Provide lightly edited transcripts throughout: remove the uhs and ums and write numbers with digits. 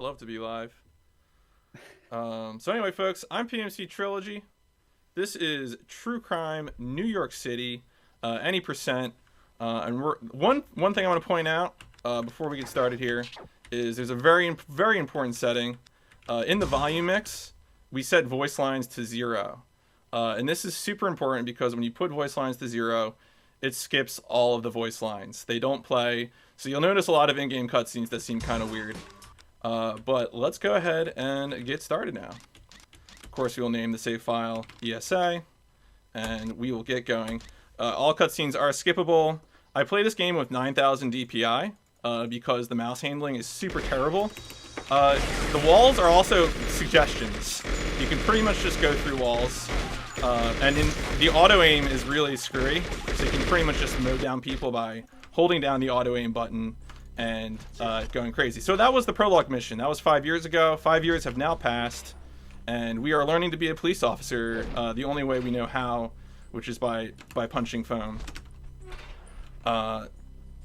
Love to be live. So anyway, folks, I'm pmcTRILOGY. This is True Crime New York City, any percent. And one thing I want to point out before we get started here is there's a very important setting in the volume mix. We set voice lines to 0, and this is super important because when you put voice lines to 0, it skips all of the voice lines. They don't play, so you'll notice a lot of in-game cutscenes that seem kind of weird. But let's go ahead and get started now. Of course, we will name the save file ESA, and we will get going. All cutscenes are skippable. I play this game with 9,000 DPI because the mouse handling is super terrible. The walls are also suggestions. You can pretty much just go through walls. And the auto aim is really screwy, so you can pretty much just mow down people by holding down the auto aim button and going crazy. So that was the prologue mission. That was 5 years ago. 5 years have now passed, and we are learning to be a police officer the only way we know how, which is by punching foam.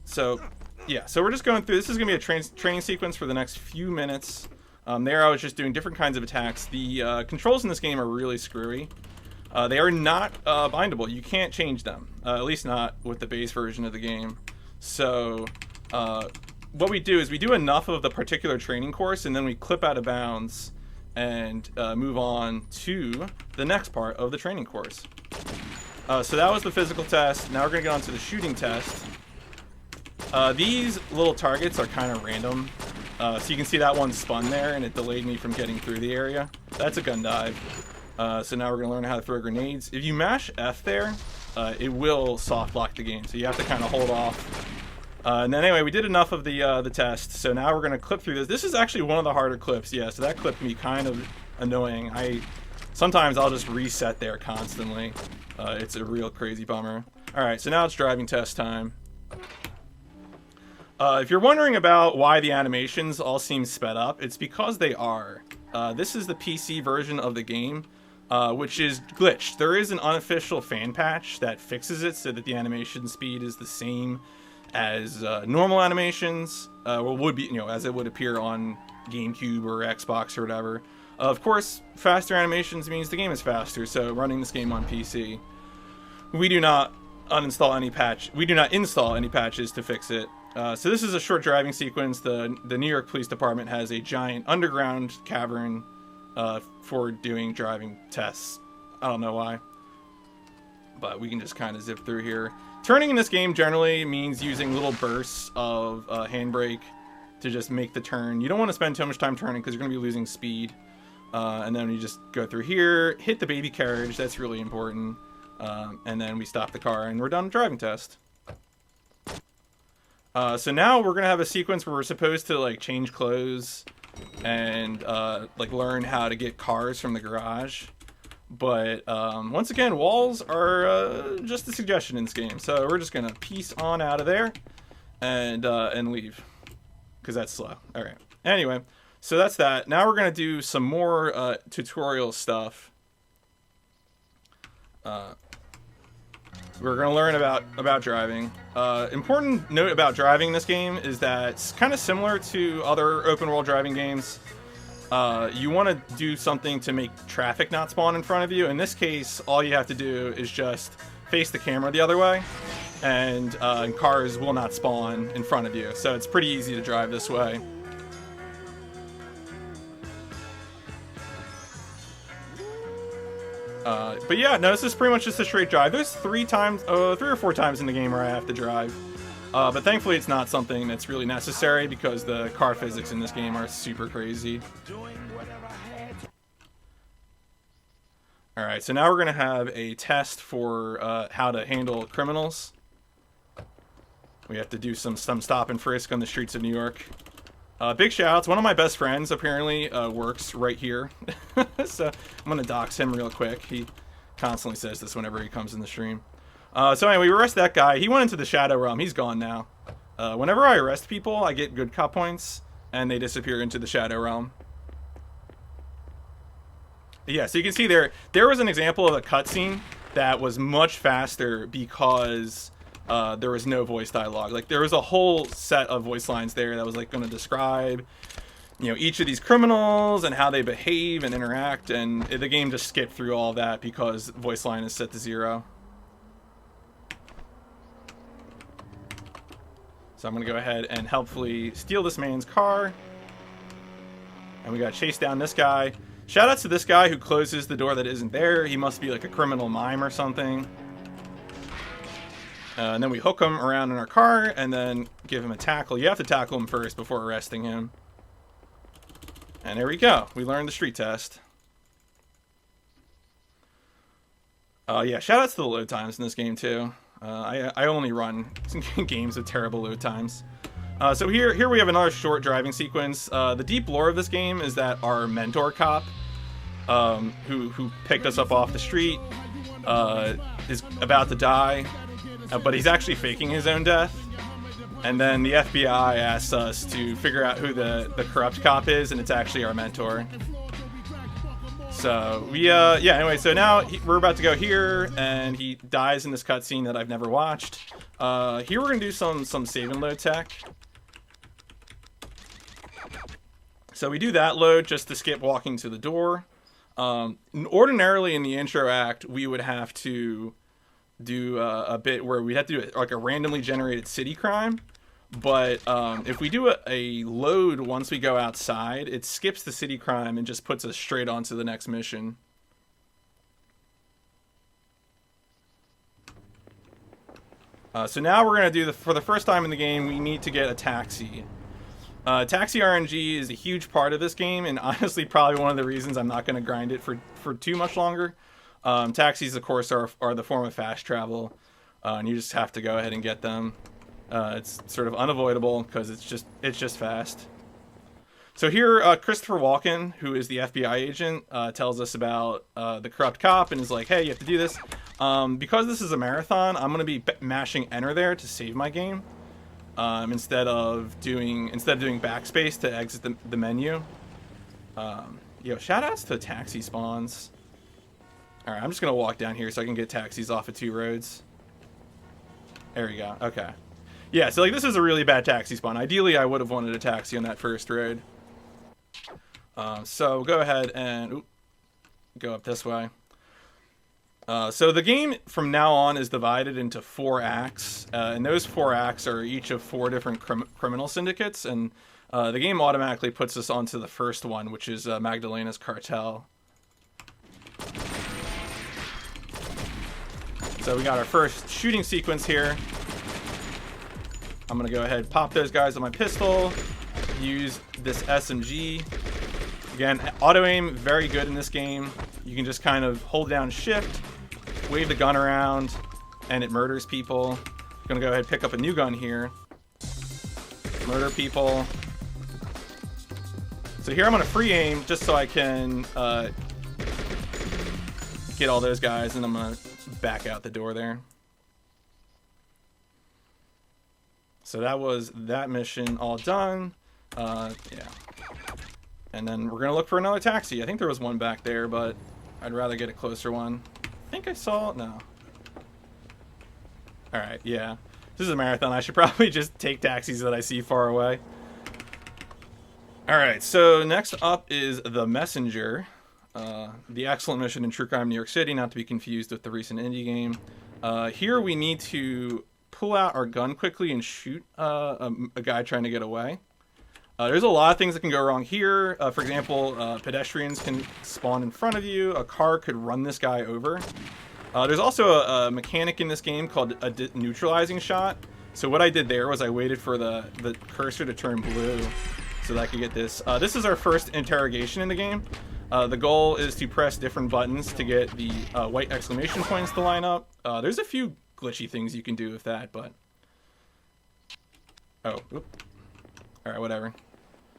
So we're just going through. This is going to be a training sequence for the next few minutes. There I was just doing different kinds of attacks. The controls in this game are really screwy. They are not bindable. You can't change them, at least not with the base version of the game. So what we do is we do enough of the particular training course, and then we clip out of bounds and move on to the next part of the training course. So that was the physical test. Now we're going to get on to the shooting test. These little targets are kind of random. So you can see that one spun there, and it delayed me from getting through the area. That's a gun dive. So now we're going to learn how to throw grenades. If you mash F there, it will soft lock the game, so you have to kind of hold off. And then anyway, we did enough of the test, so now we're going to clip through this. This is actually one of the harder clips, yeah, so that clip can be kind of annoying. Sometimes I'll just reset there constantly. It's a real crazy bummer. Alright, so now it's driving test time. If you're wondering about why the animations all seem sped up, it's because they are. This is the PC version of the game, which is glitched. There is an unofficial fan patch that fixes it so that the animation speed is the same as normal animations, or would be, as it would appear on GameCube or Xbox or whatever. Of course, faster animations means the game is faster, so running this game on PC, we do not install any patches to fix it. So this is a short driving sequence. The New York Police Department has a giant underground cavern for doing driving tests. I don't know why, but we can just kind of zip through here. Turning in this game generally means using little bursts of handbrake to just make the turn. You don't want to spend too much time turning because you're going to be losing speed. And then you just go through here, hit the baby carriage. That's really important. And then we stop the car and we're done with driving test. So now we're gonna have a sequence where we're supposed to change clothes and learn how to get cars from the garage. But once again, walls are just a suggestion in this game. So we're just gonna piece on out of there and leave because that's slow. All right. Anyway, so that's that. Now we're gonna do some more tutorial stuff. We're going to learn about driving. Important note about driving in this game is that it's kind of similar to other open world driving games. You want to do something to make traffic not spawn in front of you. In this case, all you have to do is just face the camera the other way, and cars will not spawn in front of you. So it's pretty easy to drive this way. But yeah, no, this is pretty much just a straight drive. There's 3 or 4 times in the game where I have to drive. But thankfully it's not something that's really necessary because the car physics in this game are super crazy. Alright, so now we're going to have a test for how to handle criminals. We have to do some stop and frisk on the streets of New York. Big shout-outs. One of my best friends apparently works right here. So I'm going to dox him real quick. He constantly says this whenever he comes in the stream. So anyway, we arrest that guy. He went into the Shadow Realm. He's gone now. Whenever I arrest people, I get good cop points, and they disappear into the Shadow Realm. Yeah, so you can see there was an example of a cutscene that was much faster because there was no voice dialogue. Like, there was a whole set of voice lines there that was like going to describe you know, each of these criminals and how they behave and interact, and the game just skipped through all that because voice line is set to 0. So I'm gonna go ahead and helpfully steal this man's car, and we gotta chase down this guy. Shout out to this guy who closes the door that isn't there. He must be like a criminal mime or something. And then we hook him around in our car and then give him a tackle. You have to tackle him first before arresting him. And there we go. We learned the street test. Yeah, shout out to the load times in this game too. I only run games with terrible load times. So here we have another short driving sequence. The deep lore of this game is that our mentor cop, who picked us up off the street, is about to die, but he's actually faking his own death. And then the FBI asks us to figure out who the corrupt cop is, and it's actually our mentor. So we yeah, anyway, so now we're about to go here, and he dies in this cutscene that I've never watched. Here we're gonna do some save and load tech. So we do that load just to skip walking to the door. Ordinarily in the intro act, we would have to do a bit where we'd have to do like a randomly generated city crime. But if we do a load once we go outside, it skips the city crime and just puts us straight onto the next mission. So now we're going to do, for the first time in the game, we need to get a taxi. Taxi RNG is a huge part of this game, and honestly probably one of the reasons I'm not going to grind it for too much longer. Taxis, of course, are the form of fast travel, and you just have to go ahead and get them. It's sort of unavoidable because it's just fast. So here, Christopher Walken, who is the FBI agent, tells us about the corrupt cop and is like, hey, you have to do this. Because this is a marathon, I'm going to be mashing enter there to save my game, instead of doing backspace to exit the menu. Yo, shout outs to taxi spawns. Alright, I'm just going to walk down here so I can get taxis off of 2 roads. There we go. Okay. Yeah, so like this is a really bad taxi spawn. Ideally, I would have wanted a taxi on that first road. So go ahead and go up this way. So the game from now on is divided into 4 acts, and those 4 acts are each of 4 different criminal syndicates, and the game automatically puts us onto the first one, which is Magdalena's cartel. So we got our first shooting sequence here. I'm gonna go ahead and pop those guys with my pistol, use this SMG. Again, auto aim, very good in this game. You can just kind of hold down shift, wave the gun around, and it murders people. I'm gonna go ahead and pick up a new gun here. Murder people. So here I'm gonna free aim just so I can get all those guys, and I'm gonna back out the door there. So that was that mission all done. Yeah. And then we're going to look for another taxi. I think there was one back there, but I'd rather get a closer one. I think I saw it. No. Alright, yeah. This is a marathon. I should probably just take taxis that I see far away. Alright, so next up is The Messenger. The excellent mission in True Crime New York City, not to be confused with the recent indie game. Here we need to pull out our gun quickly and shoot a guy trying to get away. There's a lot of things that can go wrong here. For example, pedestrians can spawn in front of you. A car could run this guy over. There's also a mechanic in this game called a neutralizing shot. So what I did there was I waited for the cursor to turn blue so that I could get this. This is our first interrogation in the game. The goal is to press different buttons to get the white exclamation points to line up. There's a few glitchy things you can do with that, but oh, oop. All right, whatever.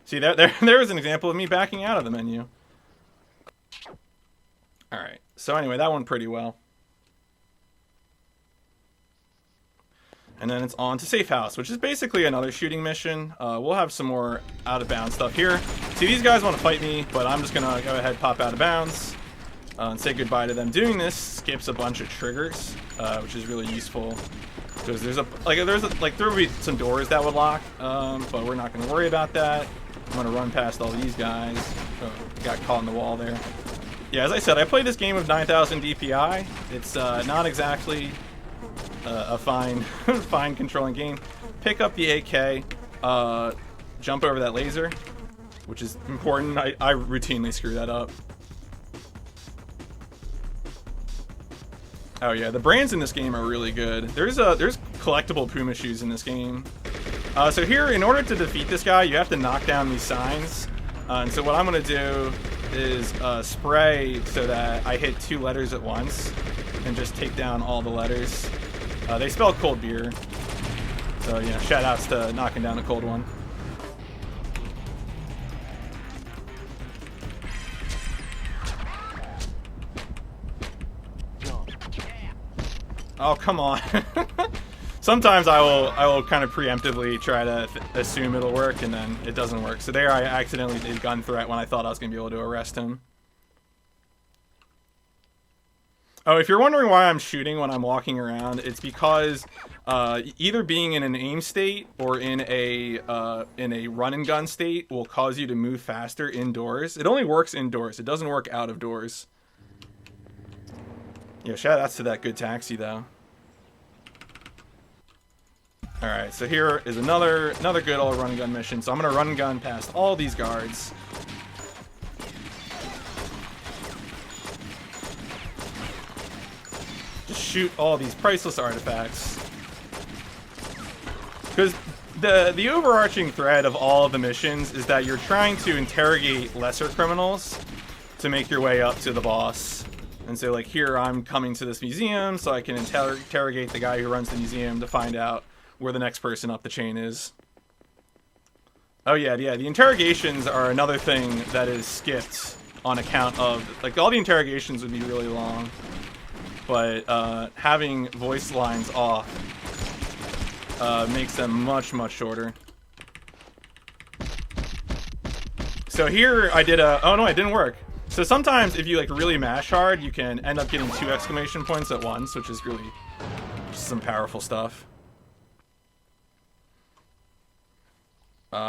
See, there was an example of me backing out of the menu. All right, so anyway, that went pretty well. And then it's on to Safehouse, which is basically another shooting mission. We'll have some more out of bounds stuff here. See, these guys want to fight me, but I'm just gonna go ahead and pop out of bounds and say goodbye to them. Doing this skips a bunch of triggers, which is really useful. Because there would be some doors that would lock, but we're not going to worry about that. I'm going to run past all these guys. Oh, got caught in the wall there. Yeah, as I said, I played this game with 9,000 DPI. It's not exactly a fine fine controlling game. Pick up the AK, jump over that laser, which is important. I routinely screw that up. Oh yeah, the brands in this game are really good. There's collectible Puma shoes in this game. So here, in order to defeat this guy, you have to knock down these signs. And so what I'm gonna do is spray so that I hit 2 letters at once and just take down all the letters. They spell cold beer. So yeah, shout outs to knocking down a cold one. Oh, come on. Sometimes I will kind of preemptively try to assume it'll work, and then it doesn't work. So there I accidentally did gun threat when I thought I was going to be able to arrest him. Oh, if you're wondering why I'm shooting when I'm walking around, it's because either being in an aim state or in a run and gun state will cause you to move faster indoors. It only works indoors. It doesn't work out of doors. Yeah, shout outs to that good taxi though. Alright, so here is another good old run and gun mission. So I'm gonna run and gun past all these guards. Just shoot all these priceless artifacts. Because the overarching thread of all of the missions is that you're trying to interrogate lesser criminals to make your way up to the boss. And so like here I'm coming to this museum so I can interrogate the guy who runs the museum to find out where the next person up the chain is. Oh yeah, the interrogations are another thing that is skipped on account of, like, all the interrogations would be really long, but having voice lines off makes them much shorter. So here I did oh no, it didn't work. So sometimes if you like really mash hard, you can end up getting 2 exclamation points at once, which is really just some powerful stuff.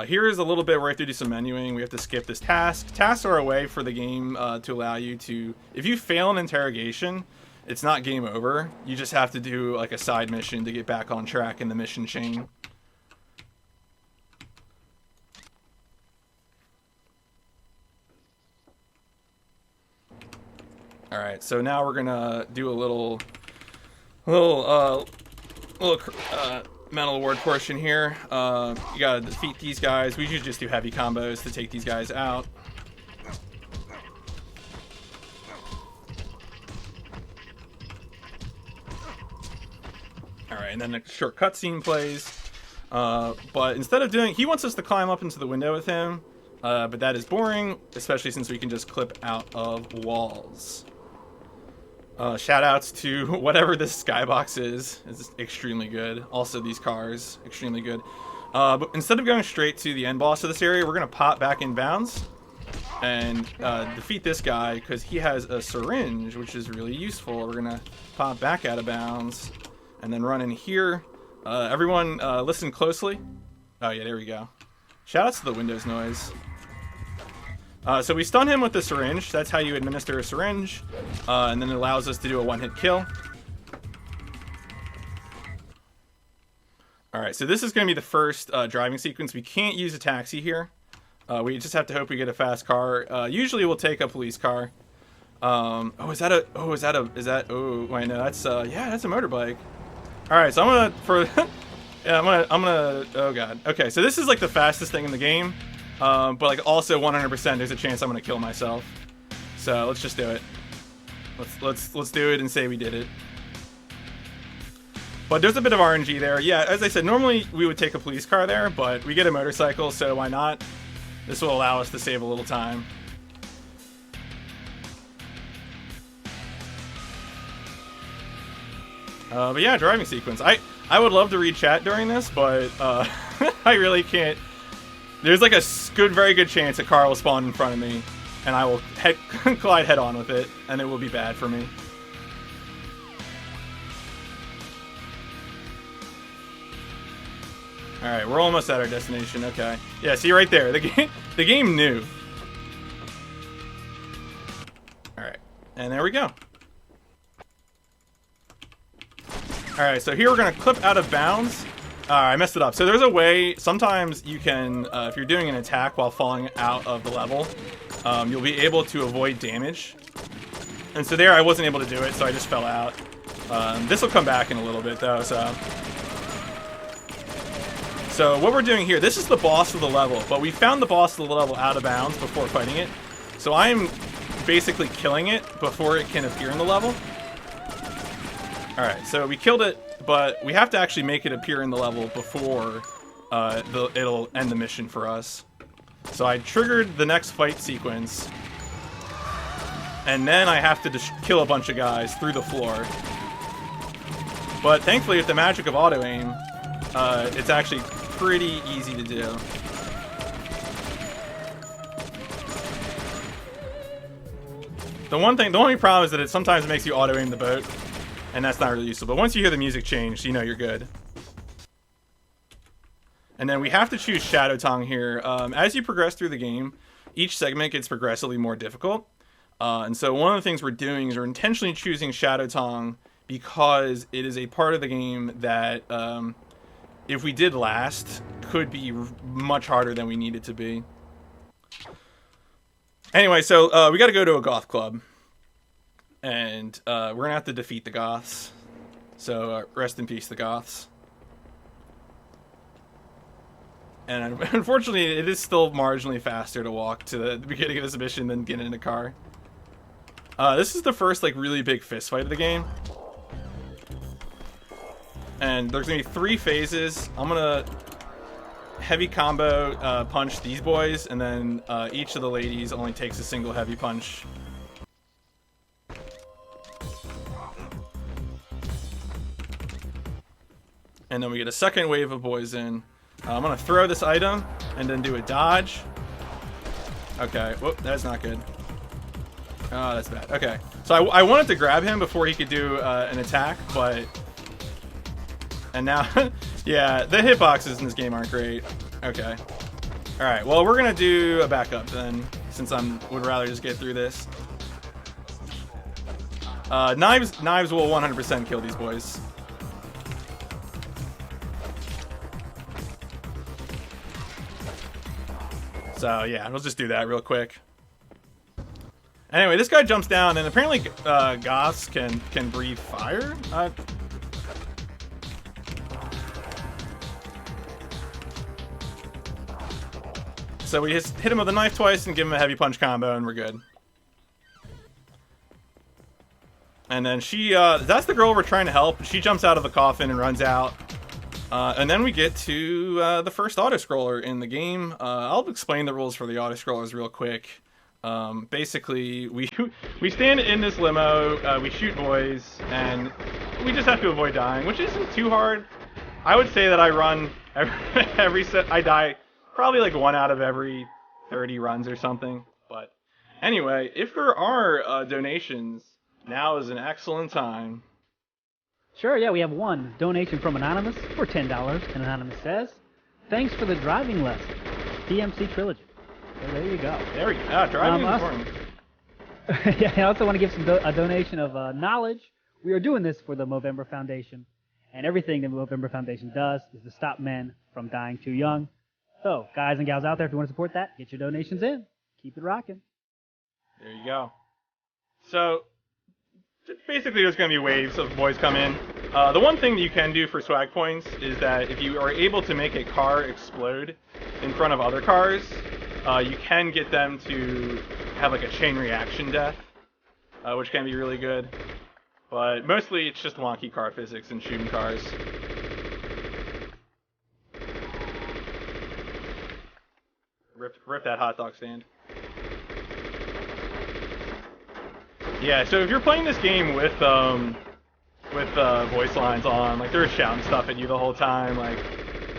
Here is a little bit where I have to do some menuing. We have to skip this task. Tasks are a way for the game to allow you to, if you fail an interrogation, it's not game over. You just have to do like a side mission to get back on track in the mission chain. All right, so now we're gonna do a little medal award portion here. You gotta defeat these guys. We usually just do heavy combos to take these guys out. All right, and then a short cutscene plays. But instead of doing, he wants us to climb up into the window with him, but that is boring, especially since we can just clip out of walls. Shout outs to whatever this skybox is. It's extremely good. Also these cars, extremely good. But instead of going straight to the end boss of this area, we're gonna pop back in bounds and defeat this guy because he has a syringe, which is really useful. We're gonna pop back out of bounds and then run in here. Everyone listen closely. Oh yeah, there we go. Shout outs to the Windows noise. So we stun him with the syringe. That's how you administer a syringe. And then it allows us to do a one-hit kill. Alright, so this is going to be the first driving sequence. We can't use a taxi here. We just have to hope we get a fast car. Usually we'll take a police car. Oh, wait, no, that's, yeah, that's a motorbike. Alright, so I'm gonna, oh god. Okay, so this is like the fastest thing in the game. But like also 100% there's a chance I'm gonna kill myself. So let's just do it. Let's do it and say we did it. But there's a bit of RNG there. Yeah, as I said, normally we would take a police car there, but we get a motorcycle, so why not? This will allow us to save a little time. But yeah, driving sequence. I would love to read chat during this, but I really can't. There's like a very good chance a car will spawn in front of me, and I will collide head on with it, and it will be bad for me. All right, we're almost at our destination. Okay. Yeah, see right there. The game knew. All right, and there we go. All right, so here we're gonna clip out of bounds. I messed it up. So there's a way. Sometimes you can, if you're doing an attack while falling out of the level, you'll be able to avoid damage. And so there, I wasn't able to do it, so I just fell out. This will come back in a little bit, though. So what we're doing here, this is the boss of the level, but we found the boss of the level out of bounds before fighting it. So I'm basically killing it before it can appear in the level. Alright, so we killed it, but we have to actually make it appear in the level before it'll end the mission for us. So I triggered the next fight sequence, and then I have to just kill a bunch of guys through the floor. But thankfully, with the magic of auto-aim, it's actually pretty easy to do. The only problem is that it sometimes makes you auto-aim the boat, and that's not really useful. But once you hear the music change, you know you're good. And then we have to choose Shadow Tongue here. As you progress through the game, each segment gets progressively more difficult. And so one of the things we're doing is we're intentionally choosing Shadow Tongue because it is a part of the game that, if we did last, could be much harder than we need it to be. Anyway, so we got to go to a goth club. And we're going to have to defeat the goths. So rest in peace, the goths. And unfortunately, it is still marginally faster to walk to the beginning of this mission than get in a car. This is the first like really big fist fight of the game. And there's going to be 3 phases. I'm going to heavy combo punch these boys, and then each of the ladies only takes a single heavy punch. And then we get a second wave of boys in. I'm going to throw this item and then do a dodge. Okay, whoop, that's not good. Oh, that's bad. Okay, so I wanted to grab him before he could do an attack, but... And now, yeah, the hitboxes in this game aren't great. Okay. Alright, well, we're going to do a backup then, since I would rather just get through this. Knives will 100% kill these boys. So, yeah, we'll just do that real quick. Anyway, this guy jumps down, and apparently goths can breathe fire. So we just hit him with a knife twice and give him a heavy punch combo, and we're good. And then she, that's the girl we're trying to help. She jumps out of the coffin and runs out. And then we get to the first Autoscroller in the game. I'll explain the rules for the Autoscrollers real quick. Basically, we stand in this limo, we shoot boys, and we just have to avoid dying, which isn't too hard. I would say that I run every set. I die probably like 1 out of every 30 runs or something. But anyway, if there are donations, now is an excellent time. Sure, yeah, we have one donation from Anonymous for $10, and Anonymous says, "Thanks for the driving lesson, pmcTRILOGY." So there you go. There we go. Driving is important. Yeah, I also want to give a donation of knowledge. We are doing this for the Movember Foundation, and everything the Movember Foundation does is to stop men from dying too young. So, guys and gals out there, if you want to support that, get your donations in. Keep it rocking. There you go. So, basically there's going to be waves of boys come in. The one thing that you can do for swag points is that if you are able to make a car explode in front of other cars, you can get them to have like a chain reaction death, which can be really good. But mostly it's just wonky car physics and shooting cars. Rip that hot dog stand. Yeah, so if you're playing this game with voice lines on, like they're shouting stuff at you the whole time, like,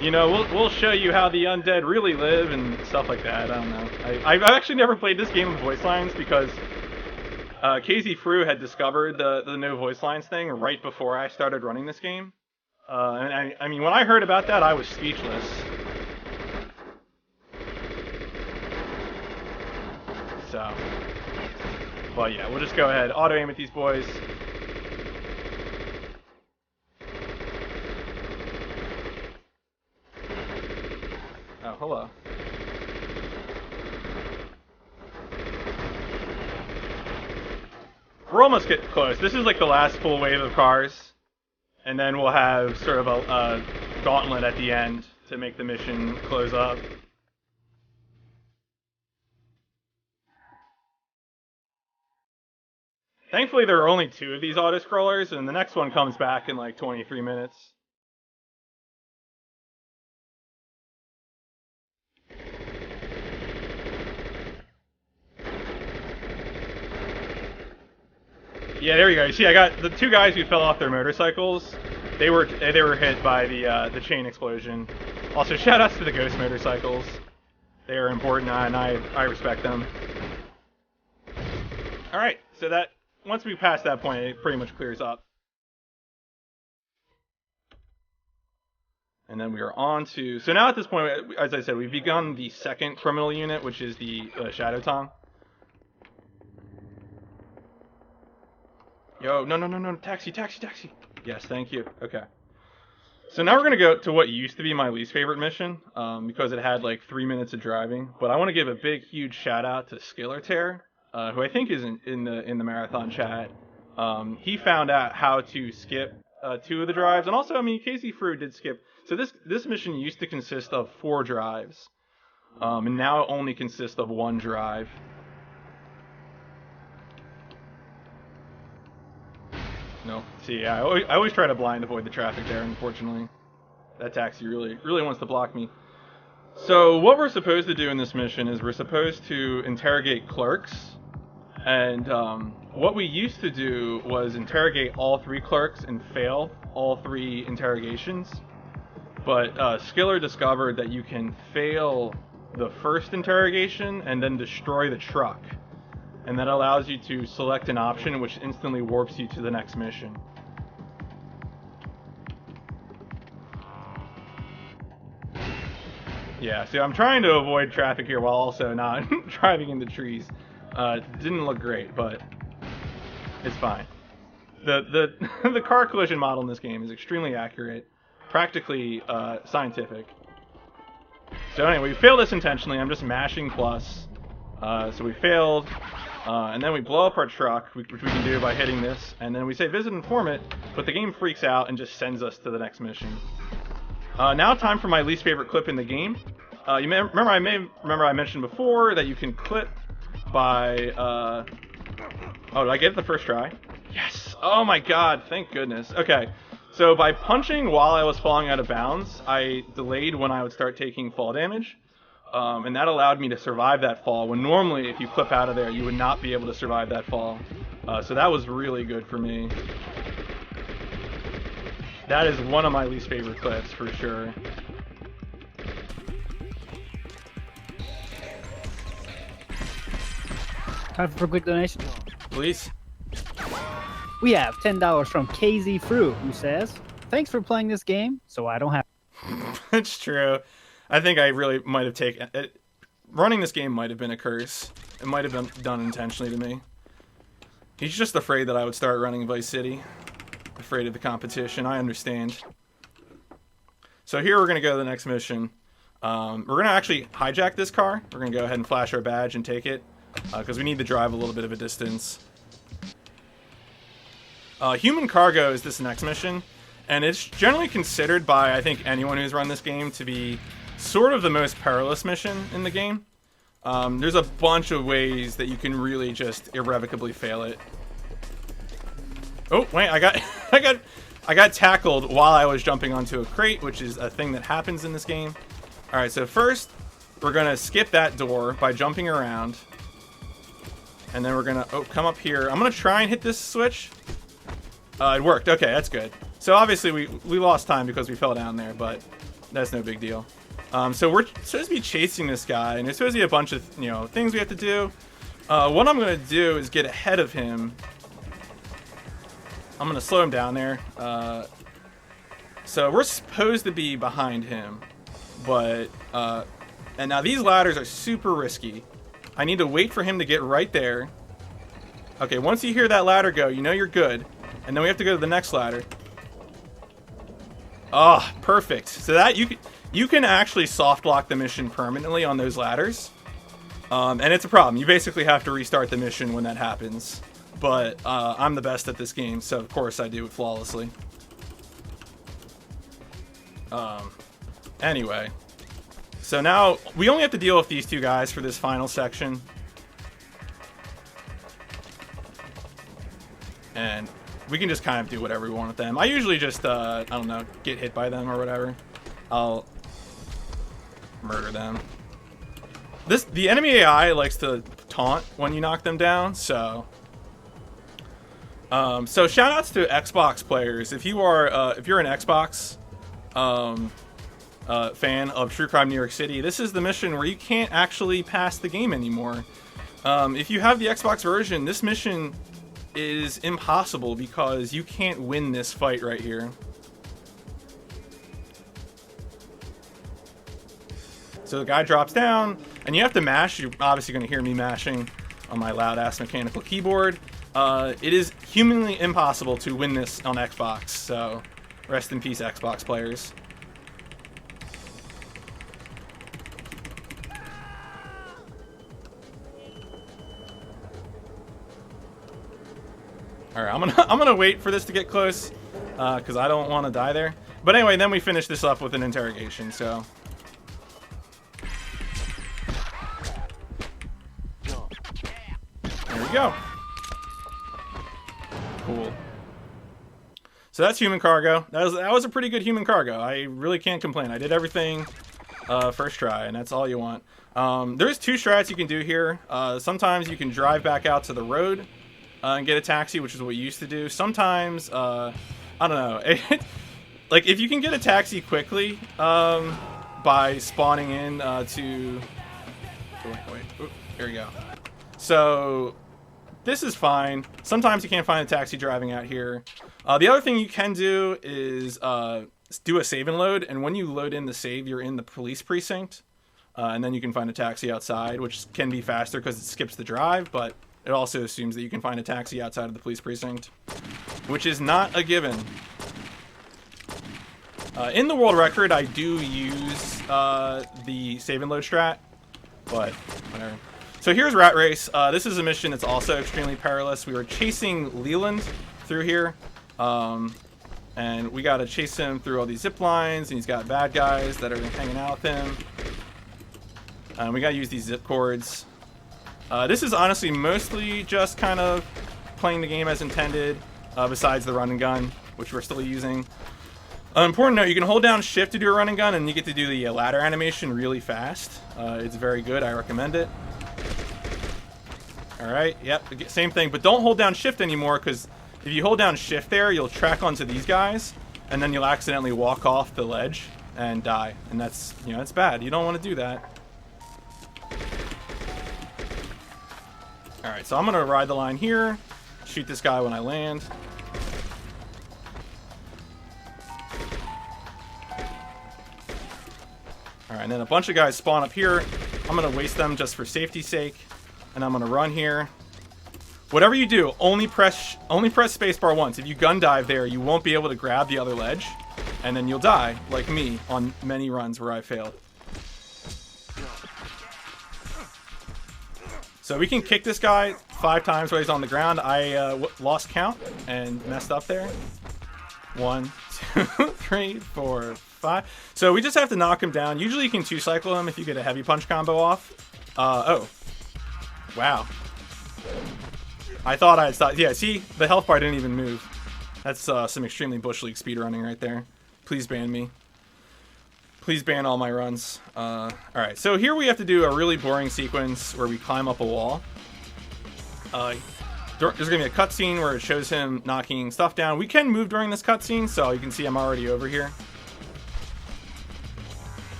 you know, we'll show you how the undead really live and stuff like that. I don't know. I've actually never played this game with voice lines because KZ Frew had discovered the no voice lines thing right before I started running this game. And I mean, when I heard about that, I was speechless. So, but yeah, we'll just go ahead, auto aim at these boys. Oh, hello. We're almost getting close. This is like the last full wave of cars, and then we'll have sort of a gauntlet at the end to make the mission close up. Thankfully, there are only 2 of these autoscrollers, and the next one comes back in like 23 minutes. Yeah, there you go. You see, I got the 2 guys who fell off their motorcycles. They were hit by the chain explosion. Also, shout outs to the ghost motorcycles. They are important, and I respect them. All right, so that once we pass that point, it pretty much clears up. And then we are on to... So now at this point, as I said, we've begun the second criminal unit, which is the Shadow Tongue. Yo, no, taxi. Yes, thank you. Okay. So now we're going to go to what used to be my least favorite mission, because it had like 3 minutes of driving. But I want to give a big, huge shout out to Skillertear, who I think is in the marathon chat. He found out how to skip 2 of the drives, and also, I mean, Casey Frew did skip. So this mission used to consist of 4 drives, and now it only consists of 1 drive. No, see, I always try to blind avoid the traffic there. Unfortunately, that taxi really wants to block me. So what we're supposed to do in this mission is we're supposed to interrogate clerks. And what we used to do was interrogate all 3 clerks and fail all 3 interrogations. But Skiller discovered that you can fail the first interrogation and then destroy the truck. And that allows you to select an option which instantly warps you to the next mission. Yeah, so I'm trying to avoid traffic here while also not driving into trees. Didn't look great, but it's fine. The car collision model in this game is extremely accurate, practically scientific. So anyway, we failed this intentionally. I'm just mashing plus. So we failed, and then we blow up our truck, which we can do by hitting this, and then we say visit informant, but the game freaks out and just sends us to the next mission. Now time for my least favorite clip in the game. You may remember I mentioned before that you can clip by oh, did I get it the first try? Yes! Oh my god, thank goodness. Okay, so by punching while I was falling out of bounds, I delayed when I would start taking fall damage. And that allowed me to survive that fall, when normally if you clip out of there, you would not be able to survive that fall. So that was really good for me. That is one of my least favorite clips, for sure. Time for a quick donation. Please. We have $10 from KZ Frew, who says, thanks for playing this game, so I don't have... It's true. I think I really might have taken it. Running this game might have been a curse. It might have been done intentionally to me. He's just afraid that I would start running Vice City. Afraid of the competition. I understand. So here we're going to go to the next mission. We're going to actually hijack this car. We're going to go ahead and flash our badge and take it, because we need to drive a little bit of a distance. Human Cargo is this next mission, and it's generally considered by, I think, anyone who's run this game to be sort of the most perilous mission in the game. There's a bunch of ways that you can really just irrevocably fail it. Oh wait, I got tackled while I was jumping onto a crate, which is a thing that happens in this game. All right, so first we're gonna skip that door by jumping around, and then we're gonna come up here. I'm gonna try and hit this switch. It worked. Okay, that's good. So obviously we lost time because we fell down there, but that's no big deal. So we're supposed to be chasing this guy, and there's supposed to be a bunch of things we have to do. What I'm gonna do is get ahead of him. I'm gonna slow him down there. So we're supposed to be behind him, but and now these ladders are super risky. I need to wait for him to get right there. Okay, once you hear that ladder go, you know you're good. And then we have to go to the next ladder. Oh, perfect. So that you can actually soft lock the mission permanently on those ladders. And it's a problem. You basically have to restart the mission when that happens. But I'm the best at this game, so of course I do it flawlessly. Anyway. So now we only have to deal with these two guys for this final section. And we can just kind of do whatever we want with them. I usually just, I don't know, get hit by them or whatever. I'll murder them. The enemy AI likes to taunt when you knock them down, so... so shout outs to Xbox players. If you're an Xbox fan of True Crime New York City, this is the mission where you can't actually pass the game anymore. If you have the Xbox version, this mission is impossible because you can't win this fight right here. So the guy drops down, and you have to mash. You're obviously going to hear me mashing on my loud-ass mechanical keyboard. It is humanly impossible to win this on Xbox, so rest in peace, Xbox players. All right, I'm gonna wait for this to get close, because I don't want to die there. But anyway, then we finish this up with an interrogation. So. There we go. Cool. So that's human cargo. That was a pretty good human cargo. I really can't complain. I did everything first try, and that's all you want. There's two strats you can do here. Sometimes you can drive back out to the road and get a taxi, which is what you used to do. Sometimes, I don't know. Like, if you can get a taxi quickly by spawning in to... Wait. Oop, here we go. So, this is fine. Sometimes you can't find a taxi driving out here. The other thing you can do is do a save and load, and when you load in the save, you're in the police precinct, and then you can find a taxi outside, which can be faster because it skips the drive, but it also assumes that you can find a taxi outside of the police precinct, which is not a given. In the world record, I do use the save and load strat, but whatever. So here's Rat Race. This is a mission that's also extremely perilous. We were chasing Leland through here, and we got to chase him through all these zip lines, and he's got bad guys that are hanging out with him. We got to use these zip cords. This is honestly mostly just kind of playing the game as intended, besides the run and gun, which we're still using. Important note, you can hold down shift to do a run and gun, and you get to do the ladder animation really fast. It's very good. I recommend it. Alright, yep, same thing, but don't hold down shift anymore, because if you hold down shift there, you'll track onto these guys, and then you'll accidentally walk off the ledge and die, and that's, you know, that's bad. You don't want to do that. Alright, so I'm going to ride the line here, shoot this guy when I land. Alright, and then a bunch of guys spawn up here. I'm going to waste them just for safety's sake. And I'm going to run here. Whatever you do, only press spacebar once. If you gun dive there, you won't be able to grab the other ledge. And then you'll die, like me, on many runs where I failed. So we can kick this guy 5 times while he's on the ground. I lost count and messed up there. 1, 2, 3, 4, 5. So we just have to knock him down. Usually you can 2-cycle him if you get a heavy punch combo off. Oh. Wow. I thought I had stopped. Yeah, see? The health bar didn't even move. That's some extremely Bush League speedrunning right there. Please ban me. Please ban all my runs. Alright, so here we have to do a really boring sequence where we climb up a wall. There's going to be a cutscene where it shows him knocking stuff down. We can move during this cutscene, so you can see I'm already over here.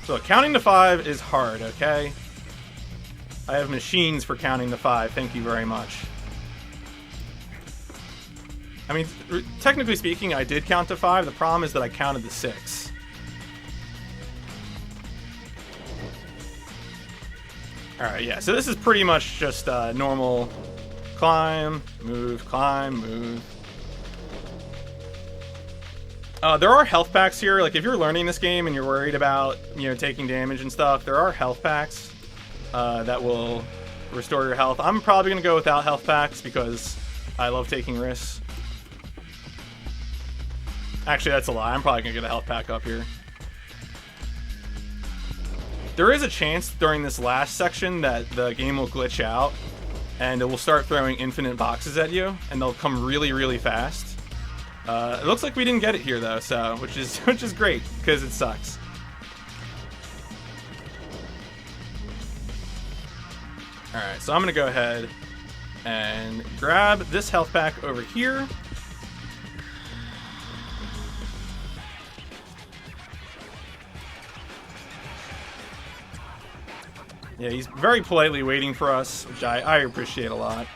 So counting to 5 is hard, okay? I have machines for counting to 5. Thank you very much. I mean, technically speaking, I did count to 5. The problem is that I counted to 6. Alright, yeah, so this is pretty much just normal climb, move, climb, move. There are health packs here. Like, if you're learning this game and you're worried about, you know, taking damage and stuff, there are health packs that will restore your health. I'm probably going to go without health packs because I love taking risks. Actually, that's a lie. I'm probably going to get a health pack up here. There is a chance during this last section that the game will glitch out and it will start throwing infinite boxes at you, and they'll come really, really fast. It looks like we didn't get it here though, so which is great because it sucks. All right, so I'm gonna go ahead and grab this health pack over here. Yeah, he's very politely waiting for us, which I appreciate a lot.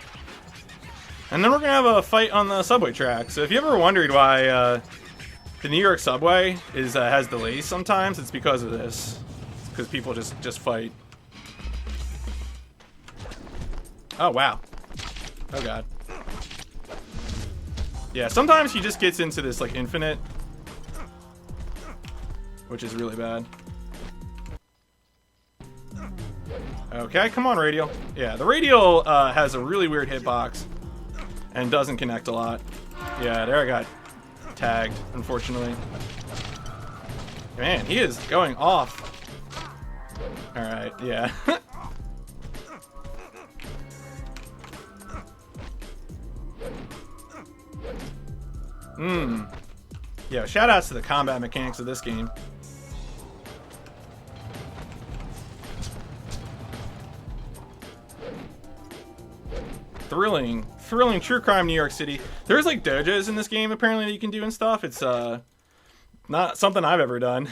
And then we're going to have a fight on the subway track. So if you ever wondered why the New York subway has delays sometimes, it's because of this. It's because people just fight. Oh, wow. Oh, God. Yeah, sometimes he just gets into this, like, infinite, which is really bad. Okay, come on, Radial. Yeah, the Radial has a really weird hitbox and doesn't connect a lot. Yeah, there I got tagged, unfortunately. Man, he is going off. Alright, yeah. Yeah, shoutouts to the combat mechanics of this game. Thrilling true crime New York City. There's like dojos in this game apparently that you can do and stuff. It's not something I've ever done.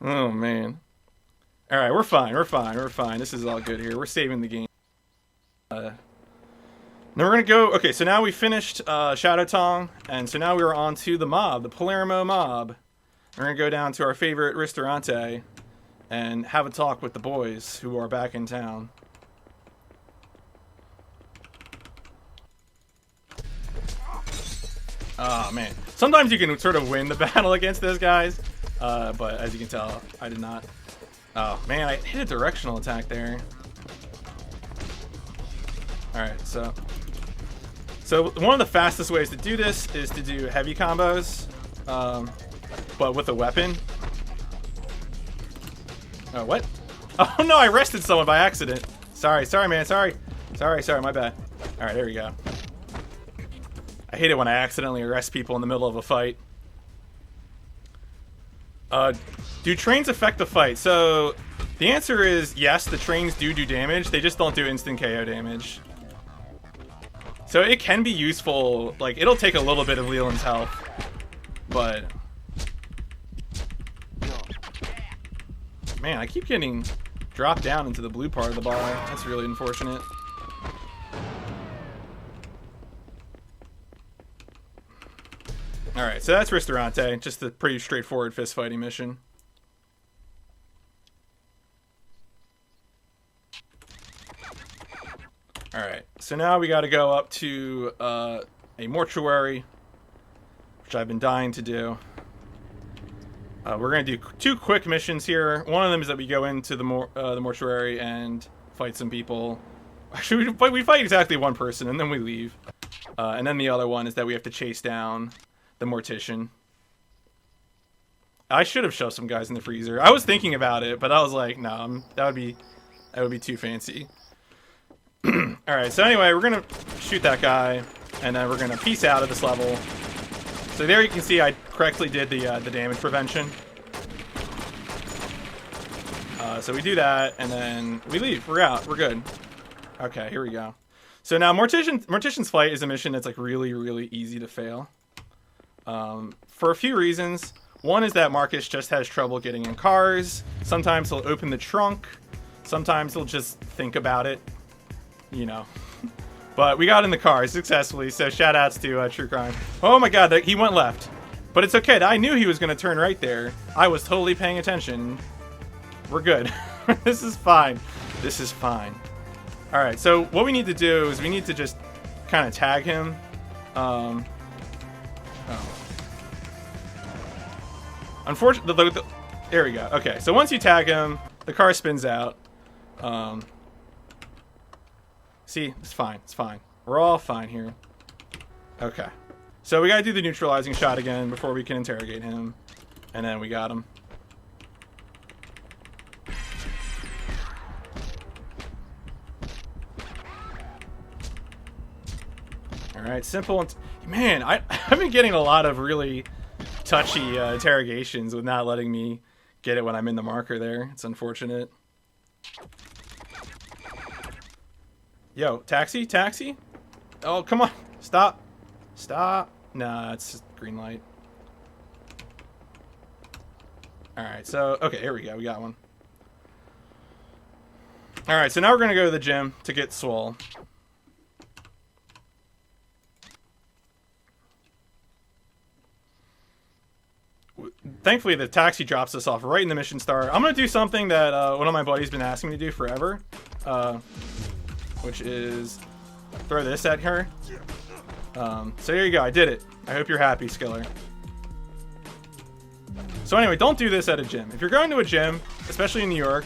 Oh man. All right, we're fine. This is all good here. We're saving the game. Now we're gonna go. Okay, so now we finished Shadow Tong, and so now we're on to the mob, the Palermo mob. We're gonna go down to our favorite ristorante and have a talk with the boys who are back in town. Oh man, sometimes you can sort of win the battle against those guys, but as you can tell, I did not. Oh man, I hit a directional attack there. Alright, so one of the fastest ways to do this is to do heavy combos, but with a weapon. Oh, what? Oh no, I arrested someone by accident. Sorry man, sorry, my bad. Alright, there we go. I hate it when I accidentally arrest people in the middle of a fight. Do trains affect the fight? So the answer is yes, the trains do damage. They just don't do instant KO damage. So it can be useful. Like, it'll take a little bit of Leland's health, but man, I keep getting dropped down into the blue part of the bar. That's really unfortunate. Alright, so that's Ristorante. Just a pretty straightforward fist fighting mission. Alright, so now we gotta go up to a mortuary, which I've been dying to do. We're gonna do 2 quick missions here. One of them is that we go into the mortuary and fight some people. Actually, we fight exactly one person and then we leave. And then the other one is that we have to chase down the mortician. I should have shoved some guys in the freezer. I was thinking about it, but I was like, no, that would be too fancy. All right, so anyway, we're gonna shoot that guy, and then we're gonna peace out of this level. So there you can see I correctly did the damage prevention. So we do that, and then we leave. We're out. We're good. Okay, here we go. So now Mortician's Fight is a mission that's like really, really easy to fail. For a few reasons. One is that Marcus just has trouble getting in cars. Sometimes he'll open the trunk Sometimes he'll just think about it, you know. But we got in the car successfully, so shout outs to True Crime. Oh my god, he went left. But it's okay, I knew he was going to turn right there. I was totally paying attention. We're good. This is fine. This is fine. Alright, so what we need to do is we need to just kind of tag him. Unfortunately, there we go. Okay, so once you tag him, the car spins out. See, it's fine. It's fine. We're all fine here. Okay. So we gotta do the neutralizing shot again before we can interrogate him. And then we got him. Alright, simple. Man, I've been getting a lot of really touchy interrogations with not letting me get it when I'm in the marker there. It's unfortunate. Yo, taxi? Taxi? Oh, come on. Stop. Stop. Nah, it's just green light. Alright, so, okay, here we go. We got one. Alright, so now we're going to go to the gym to get swole. Thankfully, the taxi drops us off right in the mission start. I'm going to do something that one of my buddies been asking me to do forever. Which is throw this at her. So here you go. I did it. I hope you're happy, Skiller. So anyway, don't do this at a gym. If you're going to a gym, especially in New York,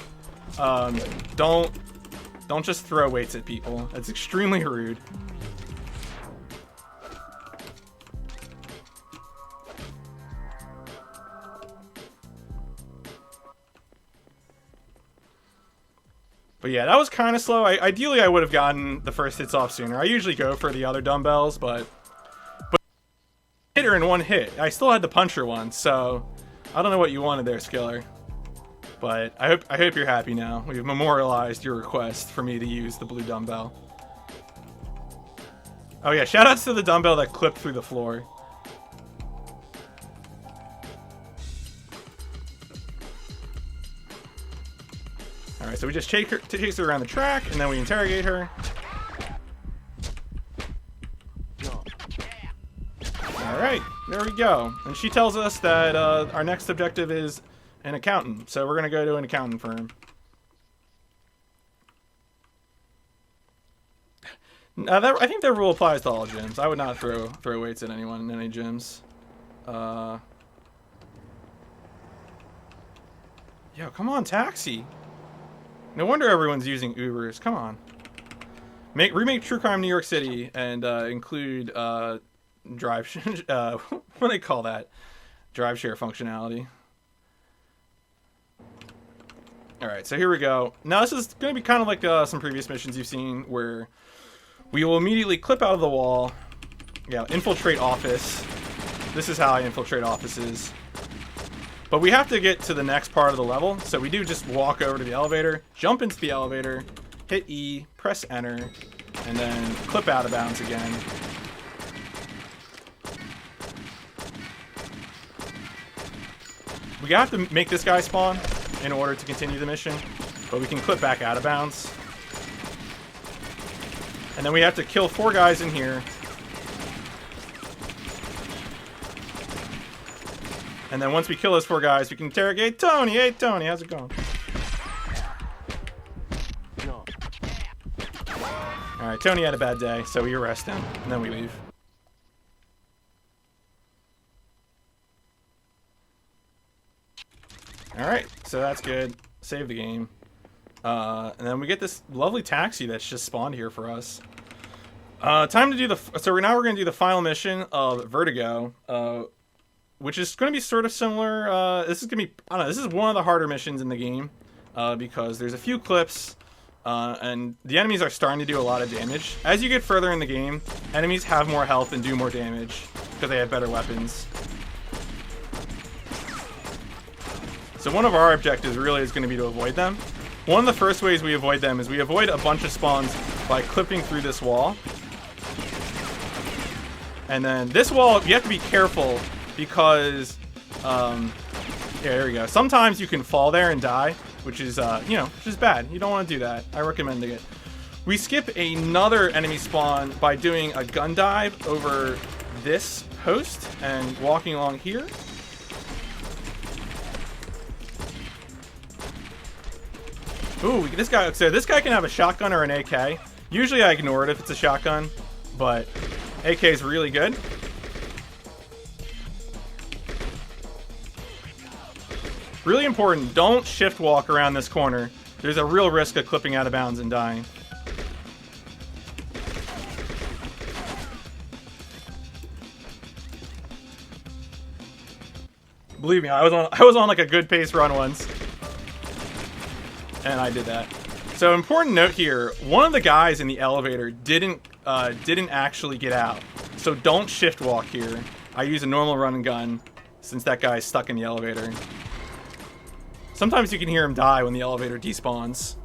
don't just throw weights at people. That's extremely rude. But yeah, that was kind of slow. Ideally, I would have gotten the first hits off sooner. I usually go for the other dumbbells, but hit her in one hit. I still had to punch her once, so I don't know what you wanted there, Skiller. But I hope you're happy now. We've memorialized your request for me to use the blue dumbbell. Oh yeah, shoutouts to the dumbbell that clipped through the floor. Alright, so we just chase her around the track, and then we interrogate her. Alright, there we go. And she tells us that our next objective is an accountant. So we're going to go to an accountant firm. I think that rule applies to all gyms. I would not throw weights at anyone in any gyms. Yo, come on, taxi. No wonder everyone's using Ubers. Come on. Remake True Crime New York City and include drive what do they call that? Drive share functionality. Alright, so here we go. Now this is going to be kind of like some previous missions you've seen where we will immediately clip out of the wall. Yeah, infiltrate office. This is how I infiltrate offices. But we have to get to the next part of the level, so we do just walk over to the elevator, jump into the elevator, hit E, press enter, and then clip out of bounds again. We have to make this guy spawn in order to continue the mission, but we can clip back out of bounds. And then we have to kill 4 guys in here. And then once we kill those 4 guys, we can interrogate Tony. Hey, Tony, how's it going? Alright, Tony had a bad day, so we arrest him, and then we leave. Alright, so that's good. Save the game. And then we get this lovely taxi that's just spawned here for us. Time to do so now we're going to do the final mission of Vertigo. Which is going to be sort of similar. This is going to be, I don't know, this is one of the harder missions in the game. Because there's a few clips, and the enemies are starting to do a lot of damage. As you get further in the game, enemies have more health and do more damage, because they have better weapons. So one of our objectives really is going to be to avoid them. One of the first ways we avoid them is we avoid a bunch of spawns by clipping through this wall. And then this wall, you have to be careful, because Yeah, there we go. Sometimes you can fall there and die, which is, you know, which is bad. You don't want to do that. I recommend it. We skip another enemy spawn by doing a gun dive over this post and walking along here. Ooh, this guy can have a shotgun or an AK. Usually I ignore it if it's a shotgun, but AK is really good. Really important, don't shift walk around this corner. There's a real risk of clipping out of bounds and dying. Believe me, I was on like a good pace run once, and I did that. So important note here: one of the guys in the elevator didn't actually get out. So don't shift walk here. I use a normal run and gun since that guy's stuck in the elevator. Sometimes you can hear him die when the elevator despawns.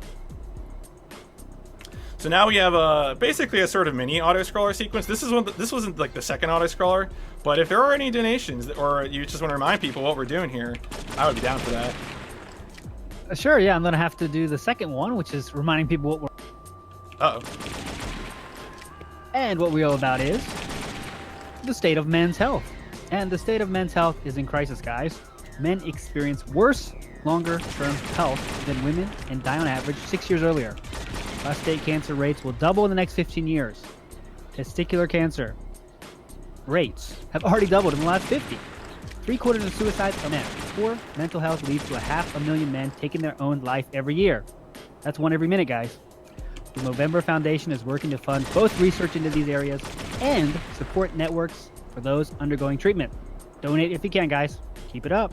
So now we have basically a sort of mini auto-scroller sequence. This wasn't like the second auto-scroller, but if there are any donations or you just want to remind people what we're doing here, I would be down for that. Sure, yeah, I'm gonna have to do the second one, which is reminding people what we're. Uh-oh. And what we're all about is the state of men's health. And the state of men's health is in crisis, guys. Men experience worse, longer-term health than women and die on average 6 years earlier. Prostate cancer rates will double in the next 15 years. Testicular cancer rates have already doubled in the last 50. 3/4 of suicides are men. Poor mental health leads to 500,000 men taking their own life every year. That's one every minute, guys. The Movember Foundation is working to fund both research into these areas and support networks for those undergoing treatment. Donate if you can, guys. Keep it up.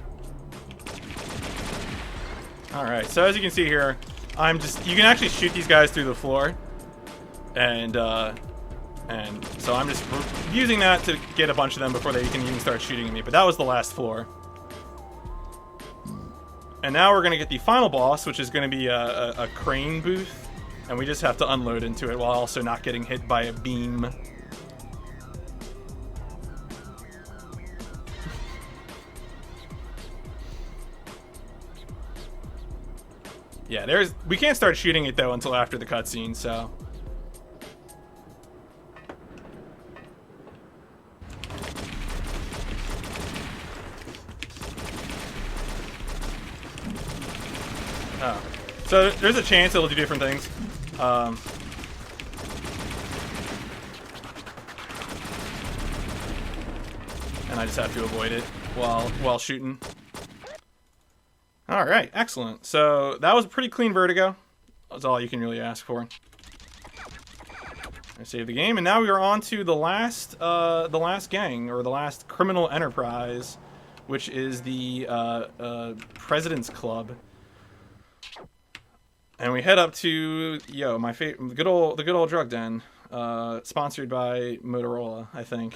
All right, so as you can see here, you can actually shoot these guys through the floor, and so I'm just using that to get a bunch of them before they can even start shooting at me. But that was the last floor, and now we're gonna get the final boss, which is gonna be a crane booth, and we just have to unload into it while also not getting hit by a beam. Yeah, we can't start shooting it though until after the cutscene, so. Oh. So there's a chance it'll do different things. And I just have to avoid it while shooting. All right, excellent. So that was a pretty clean vertigo. That's all you can really ask for. I save the game, and now we are on to the last gang, or the last criminal enterprise, which is the President's Club. And we head up to my favorite, the good old drug den, sponsored by Motorola, I think.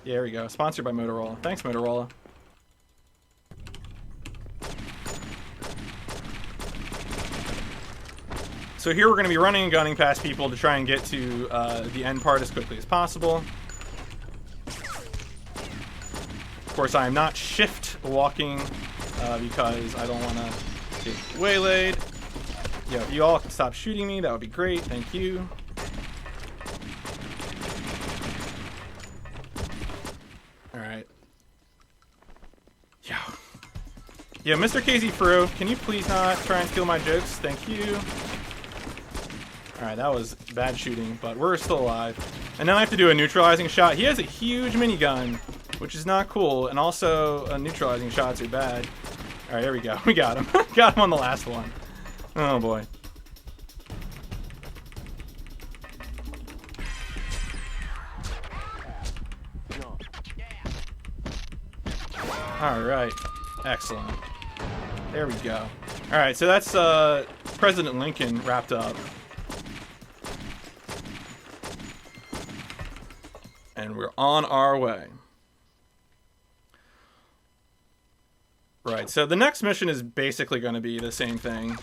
Yeah, there we go. Sponsored by Motorola. Thanks, Motorola. So here we're going to be running and gunning past people to try and get to the end part as quickly as possible. Of course, I am not shift walking because I don't want to get waylaid. Yo, if you all can stop shooting me, that would be great. Thank you. All right. Yo, Mr. KZ Furo, can you please not try and steal my jokes? Thank you. Alright, that was bad shooting, but we're still alive. And then I have to do a neutralizing shot. He has a huge minigun, which is not cool, and also neutralizing shots are bad. Alright, there we go. We got him. Got him on the last one. Oh boy. Alright, excellent. There we go. Alright, so that's President Lincoln wrapped up. And we're on our way. Right, so the next mission is basically going to be the same thing.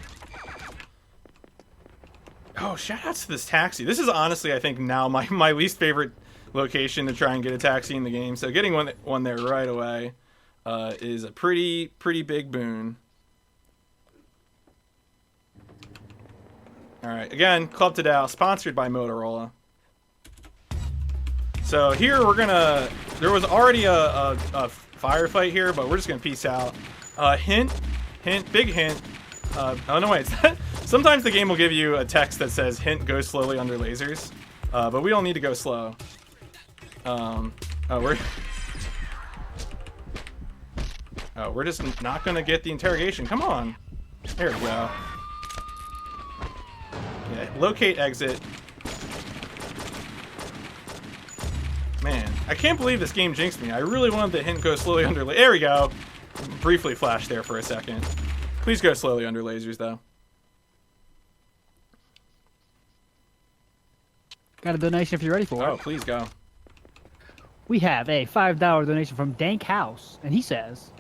Oh, shoutouts to this taxi. This is honestly, I think, now my least favorite location to try and get a taxi in the game. So getting one there right away is a pretty big boon. All right, again, Club to Dow, sponsored by Motorola. So here there was already a firefight here, but we're just gonna peace out. Hint, big hint. Oh no, wait. Sometimes the game will give you a text that says hint, go slowly under lasers, but we don't need to go slow. We're just not gonna get the interrogation. Come on. There we go. Yeah, locate exit. Man, I can't believe this game jinxed me. I really wanted the hint go slowly under. There we go. Briefly flashed there for a second. Please go slowly under lasers, though. Got a donation if you're ready for it. Oh, please go. We have a $5 donation from Dank House, and he says,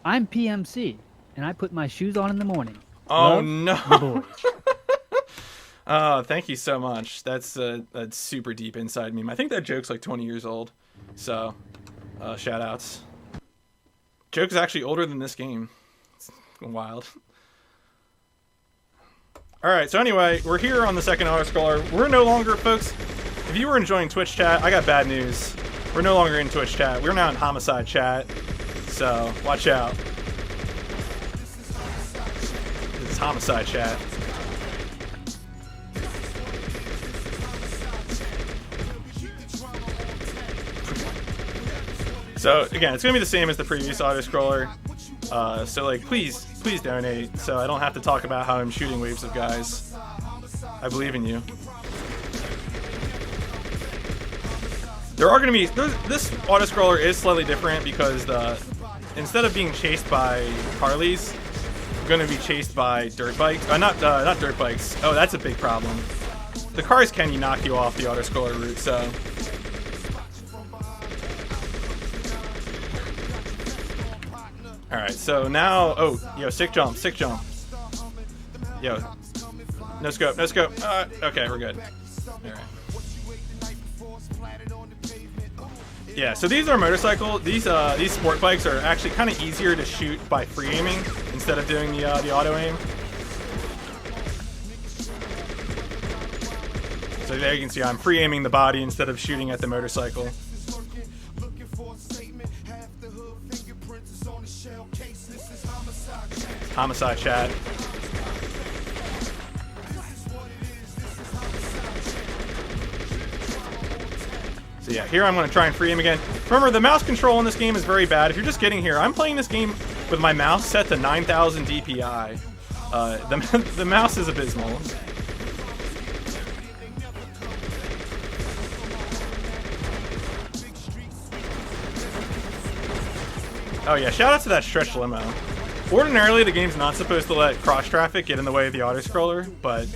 "I'm PMC, and I put my shoes on in the morning. Oh, Love, no. the boys." Oh, thank you so much. That's super deep inside me. I think that joke's like 20 years old. So, shout outs. Joke is actually older than this game. It's wild. All right, so anyway, we're here on the second Autoscroller. We're no longer, folks, if you were enjoying Twitch chat, I got bad news. We're no longer in Twitch chat. We're now in Homicide chat. So, watch out. This is Homicide chat. So again, it's gonna be the same as the previous Autoscroller. So like, please donate, so I don't have to talk about how I'm shooting waves of guys. I believe in you. There are gonna be this Autoscroller is slightly different because instead of being chased by Harleys, we're gonna be chased by dirt bikes. Not dirt bikes. Oh, that's a big problem. The cars can knock you off the Autoscroller route, so. Alright, so now, yo, sick jump. Yo, no scope. Okay, we're good. Alright. Yeah, so these are motorcycles. These sport bikes are actually kind of easier to shoot by free aiming instead of doing the auto aim. So there you can see I'm free aiming the body instead of shooting at the motorcycle. Homicide chat. So yeah, here I'm going to try and free him again. Remember, the mouse control in this game is very bad. If you're just getting here, I'm playing this game with my mouse set to 9,000 DPI. The mouse is abysmal. Oh yeah, shout out to that stretch limo. Ordinarily, the game's not supposed to let cross traffic get in the way of the Autoscroller, but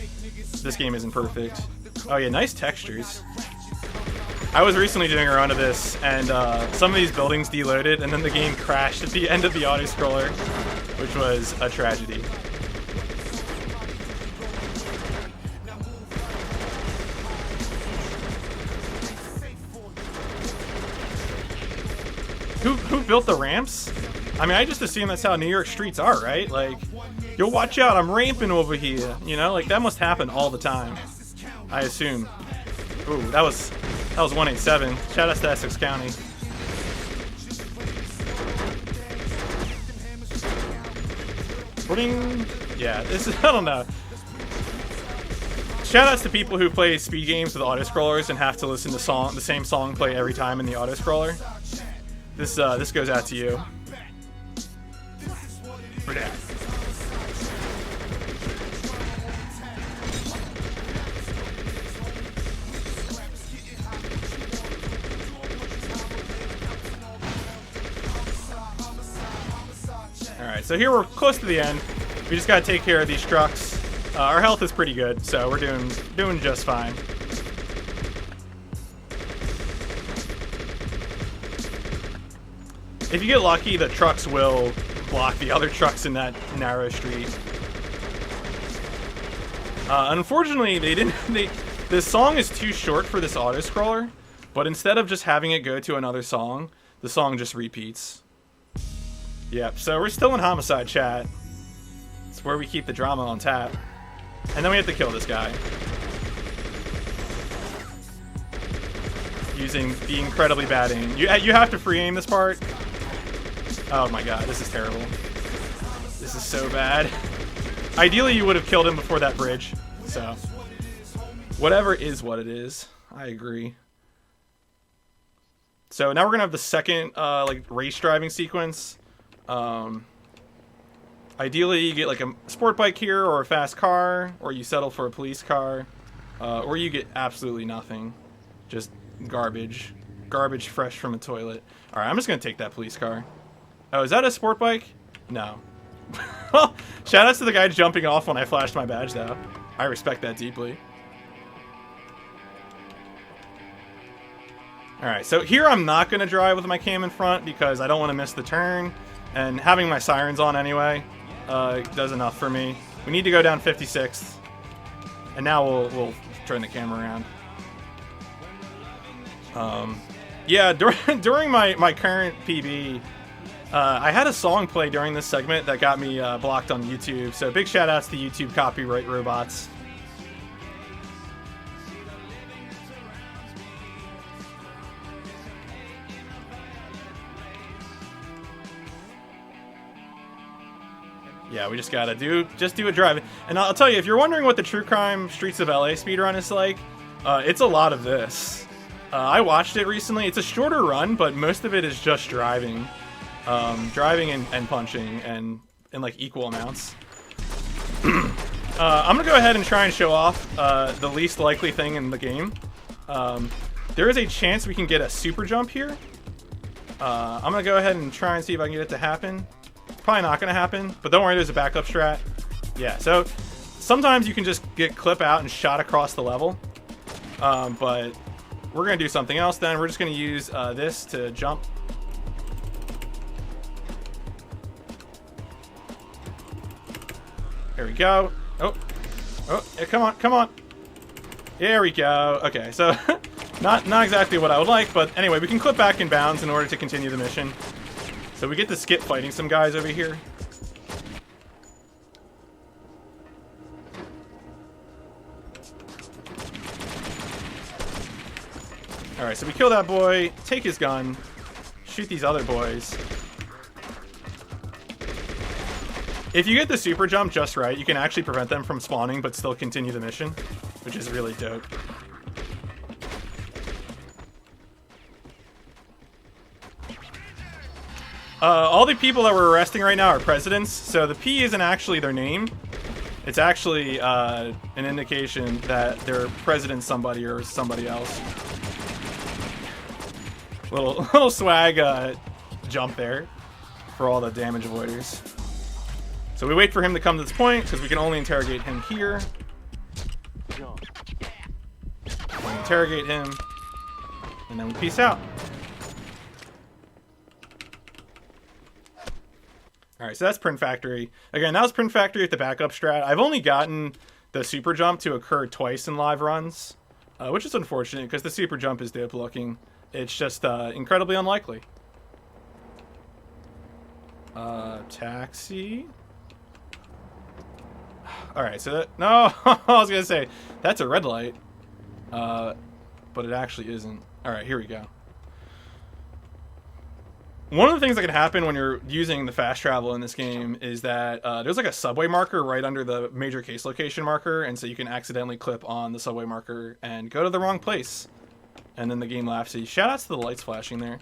this game isn't perfect. Oh yeah, nice textures. I was recently doing a run of this, and some of these buildings deloaded, and then the game crashed at the end of the Autoscroller, which was a tragedy. Who built the ramps? I mean, I just assume that's how New York streets are, right? Like, yo, watch out, I'm ramping over here. You know, like that must happen all the time. I assume. Ooh, that was 187. Shout out to Essex County. Yeah, this is, I don't know. Shout outs to people who play speed games with autoscrollers and have to listen to the same song play every time in the autoscroller. This goes out to you. For that. Alright, so here we're close to the end. We just gotta take care of these trucks. Our health is pretty good, so we're doing just fine. If you get lucky, the trucks will block the other trucks in that narrow street. Unfortunately, this song is too short for this autoscroller, but instead of just having it go to another song, the song just repeats. Yep, so we're still in homicide chat. It's where we keep the drama on tap. And then we have to kill this guy. Using the incredibly bad aim. You have to free aim this part. Oh my god, this is terrible. This is so bad. Ideally, you would have killed him before that bridge. So, whatever is what it is. I agree. So now we're gonna have the second like race driving sequence. Ideally, you get like a sport bike here or a fast car, or you settle for a police car, or you get absolutely nothing. Just garbage. Garbage fresh from a toilet. Alright, I'm just gonna take that police car. Oh, is that a sport bike? No. Well, shoutouts to the guy jumping off when I flashed my badge, though. I respect that deeply. Alright, so here I'm not gonna drive with my cam in front because I don't want to miss the turn. And having my sirens on anyway does enough for me. We need to go down 56th. And now we'll turn the camera around. Yeah, during my current PB, I had a song play during this segment that got me blocked on YouTube. So big shout outs to YouTube copyright robots. Yeah, we just gotta do a drive. And I'll tell you, if you're wondering what the True Crime Streets of LA speedrun is like, it's a lot of this. I watched it recently. It's a shorter run, but most of it is just driving. Driving and punching and in like equal amounts. I'm gonna go ahead and try and show off the least likely thing in the game. There is a chance we can get a super jump here. I'm gonna go ahead and try and see if I can get it to happen. Probably not gonna happen, but don't worry, there's a backup strat. Yeah, so sometimes you can just get clip out and shot across the level. But we're gonna do something else then. We're just gonna use this to jump. There we go. Oh, yeah, come on. There we go. Okay, so not exactly what I would like, but anyway, we can clip back in bounds in order to continue the mission. So we get to skip fighting some guys over here. Alright, so we kill that boy, take his gun, shoot these other boys. If you get the super jump just right, you can actually prevent them from spawning but still continue the mission, which is really dope. All the people that we're arresting right now are presidents, so the P isn't actually their name. It's actually an indication that they're president somebody or somebody else. Little swag jump there for all the damage avoiders. So we wait for him to come to this point because we can only interrogate him here. We interrogate him, and then we peace out. Alright, so that's Print Factory. Again, that was Print Factory at the backup strat. I've only gotten the super jump to occur twice in live runs, which is unfortunate because the super jump is dope looking. It's just incredibly unlikely. Taxi. Alright, so that... No! I was gonna say, that's a red light. But it actually isn't. Alright, here we go. One of the things that can happen when you're using the fast travel in this game is that there's like a subway marker right under the major case location marker, and so you can accidentally clip on the subway marker and go to the wrong place. And then the game laughs at you. Shoutouts to the lights flashing there.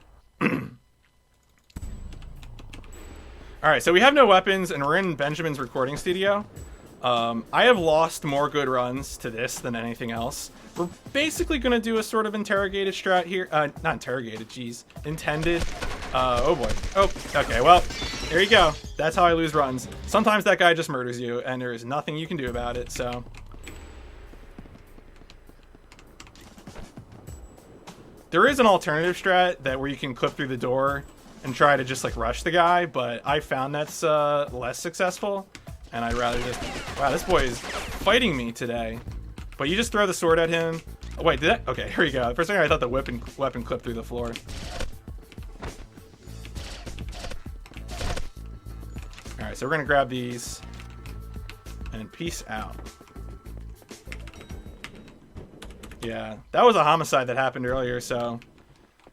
Alright, so we have no weapons, and we're in Benjamin's recording studio. I have lost more good runs to this than anything else. We're basically going to do a sort of interrogated strat here. Not interrogated, jeez. Intended. Oh boy. Oh, okay, well, there you go. That's how I lose runs. Sometimes that guy just murders you, and there is nothing you can do about it, so... There is an alternative strat that where you can clip through the door and try to just like rush the guy, but I found that's less successful, and I'd rather just... Wow, this boy is fighting me today. But you just throw the sword at him. Oh, wait, did that? Okay, here we go. For a second I thought the weapon clipped through the floor. Alright, so we're going to grab these. And peace out. Yeah, that was a homicide that happened earlier, so...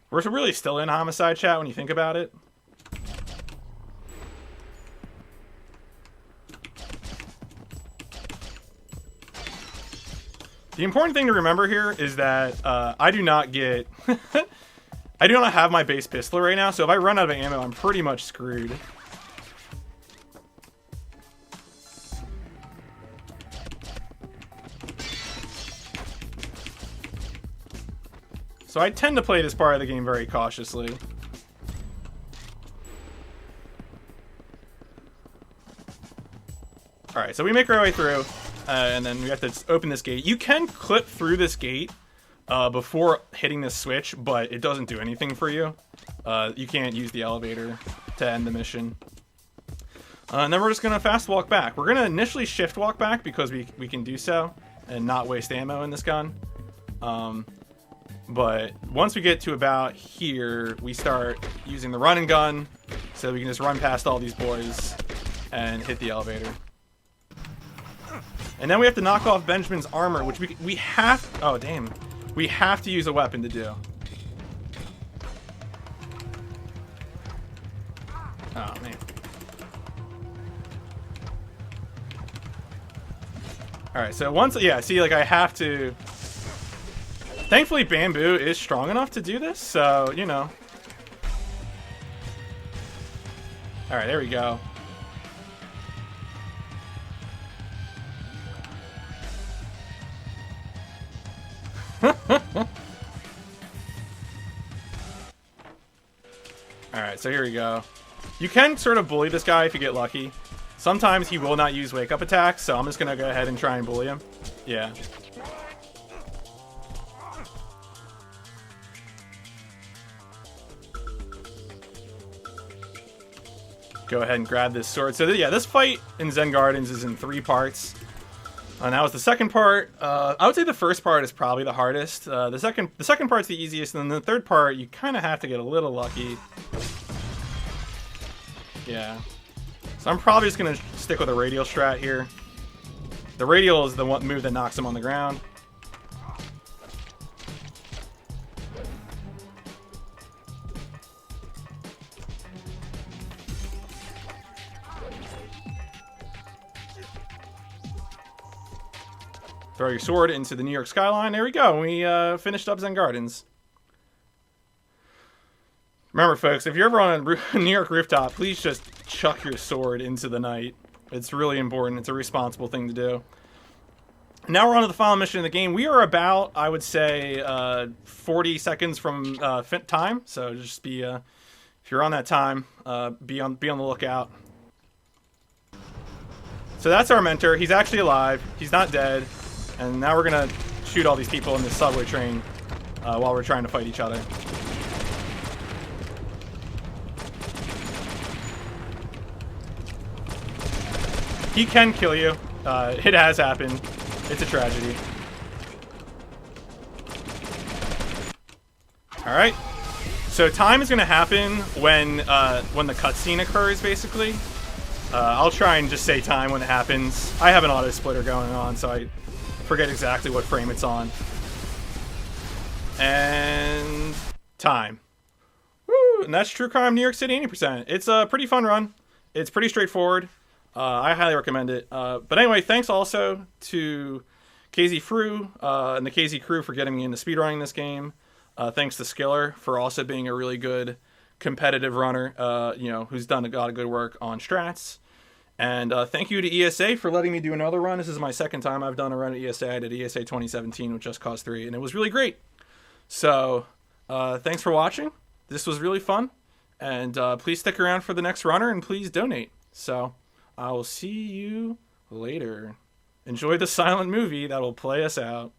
We're really still in homicide, chat, when you think about it. The important thing to remember here is that I do not get... I do not have my base pistol right now, so if I run out of ammo, I'm pretty much screwed. So I tend to play this part of the game very cautiously. Alright, so we make our way through, and then we have to open this gate. You can clip through this gate before hitting this switch, but it doesn't do anything for you. You can't use the elevator to end the mission. And then we're just going to fast walk back. We're going to initially shift walk back because we can do so and not waste ammo in this gun. But once we get to about here, we start using the run and gun so we can just run past all these boys and hit the elevator. And then we have to knock off Benjamin's armor, which we have... Oh, damn. We have to use a weapon to do. Oh, man. Alright, so once... Yeah, see, like, I have to... Thankfully, bamboo is strong enough to do this, so, you know. Alright, there we go. Alright, so here we go. You can sort of bully this guy if you get lucky. Sometimes he will not use wake-up attacks, so I'm just going to go ahead and try and bully him. Yeah. Go ahead and grab this sword. So yeah, this fight in Zen Gardens is in 3 parts. And that was the second part. I would say the first part is probably the hardest. The second part's the easiest, and then the third part you kind of have to get a little lucky. Yeah. So I'm probably just gonna stick with a radial strat here. The radial is the one move that knocks him on the ground. Throw your sword into the New York skyline. There we go. We finished up Zen Gardens. Remember, folks, if you're ever on a New York rooftop, please just chuck your sword into the night. It's really important. It's a responsible thing to do. Now we're on to the final mission of the game. We are about, I would say, 40 seconds from time. So just be, if you're on that time, be on the lookout. So that's our mentor. He's actually alive. He's not dead. And now we're going to shoot all these people in this subway train while we're trying to fight each other. He can kill you. It has happened. It's a tragedy. Alright. So time is going to happen when the cutscene occurs, basically. I'll try and just say time when it happens. I have an auto splitter going on, so I forget exactly what frame it's on. And time. Woo! And that's True Crime New York City 80%. It's a pretty fun run. It's pretty straightforward. I highly recommend it. But anyway, thanks also to KZ Frew and the KZ crew for getting me into speedrunning this game. Thanks to Skiller for also being a really good competitive runner, who's done a lot of good work on strats. And thank you to ESA for letting me do another run. This is my second time I've done a run at ESA. I did ESA 2017 with Just Cause 3, and it was really great. So, thanks for watching. This was really fun. And please stick around for the next runner, and please donate. So, I will see you later. Enjoy the silent movie that will play us out.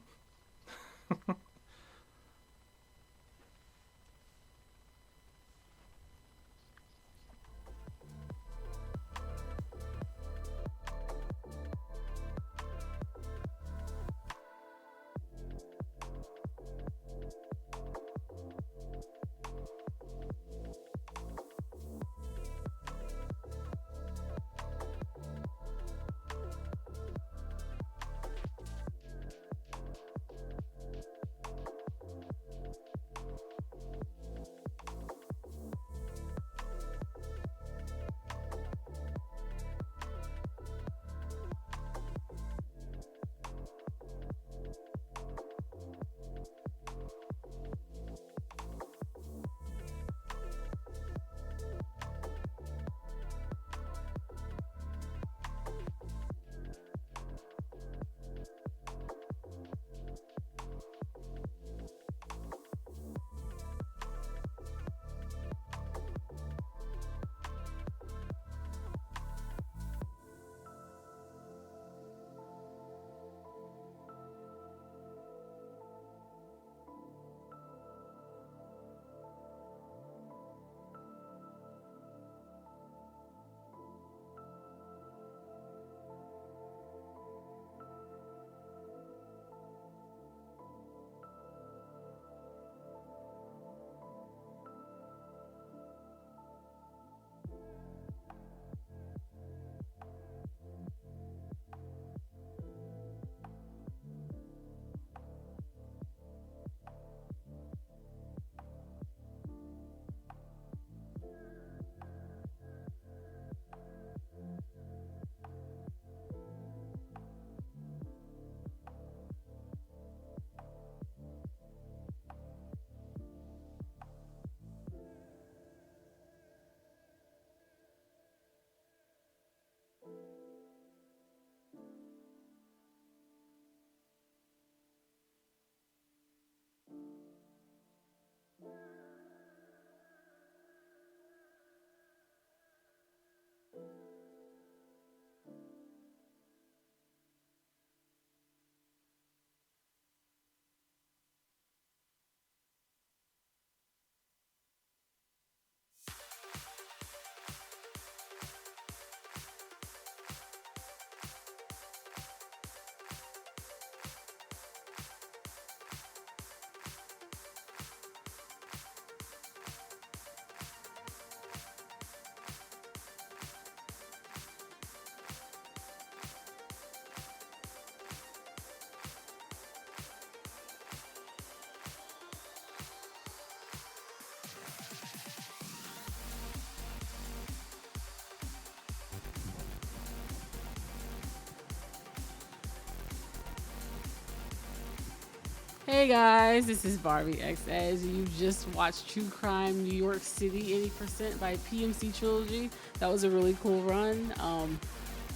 Hey guys, this is Barbie X Edge. You just watched True Crime New York City 80% by pmcTRILOGY. That was a really cool run. I'm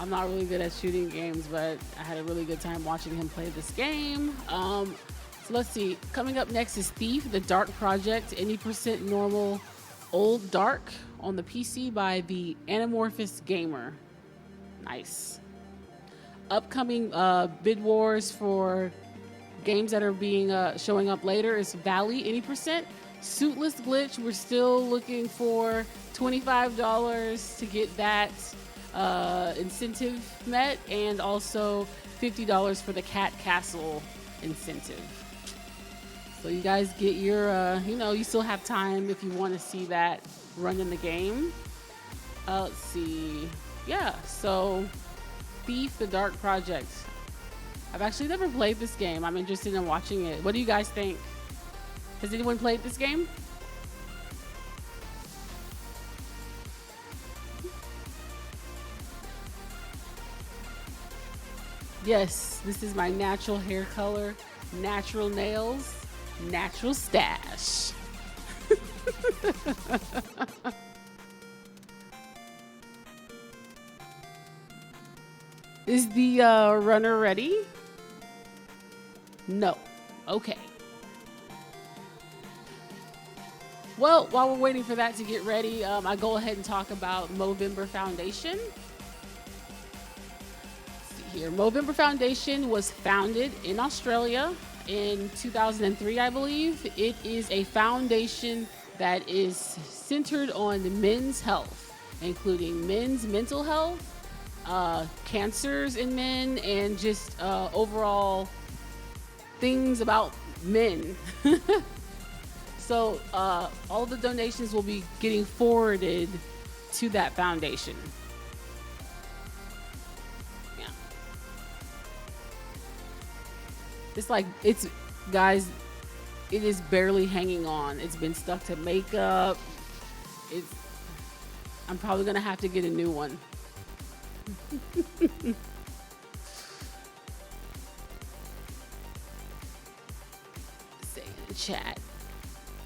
not really good at shooting games, but I had a really good time watching him play this game. So let's see. Coming up next is Thief, the Dark Project, 80% normal, old dark on the PC by the Anamorphous Gamer. Nice. Upcoming bid wars for games that are being showing up later is Valley 80%. Suitless Glitch, we're still looking for $25 to get that incentive met, and also $50 for the Cat Castle incentive. So you guys get your, you still have time if you want to see that run in the game. Let's see. Yeah, so Thief, the Dark Project. I've actually never played this game. I'm interested in watching it. What do you guys think? Has anyone played this game? Yes, this is my natural hair color, natural nails, natural stash. Is the runner ready? No. Okay. Well, while we're waiting for that to get ready, I go ahead and talk about Movember Foundation. Let's see here. Movember Foundation was founded in Australia in 2003, I believe. It is a foundation that is centered on men's health, including men's mental health, cancers in men, and just overall things about men. So all the donations will be getting forwarded to that foundation. Yeah. Guys, it is barely hanging on. It's been stuck to makeup. I'm probably gonna have to get a new one. Say in the chat.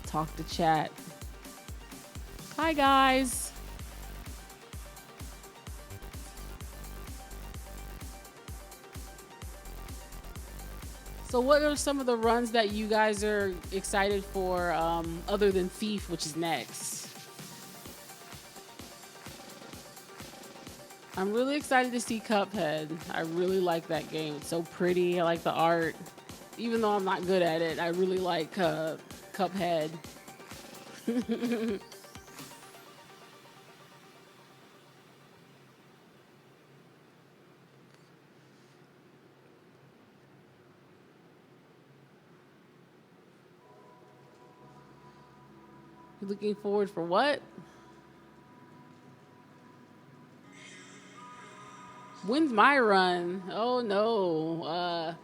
Talk to chat. Hi guys. So what are some of the runs that you guys are excited for, other than Thief, which is next? I'm really excited to see Cuphead. I really like that game. It's so pretty. I like the art. Even though I'm not good at it, I really like Cuphead. You're looking forward for what? When's my run? Oh no.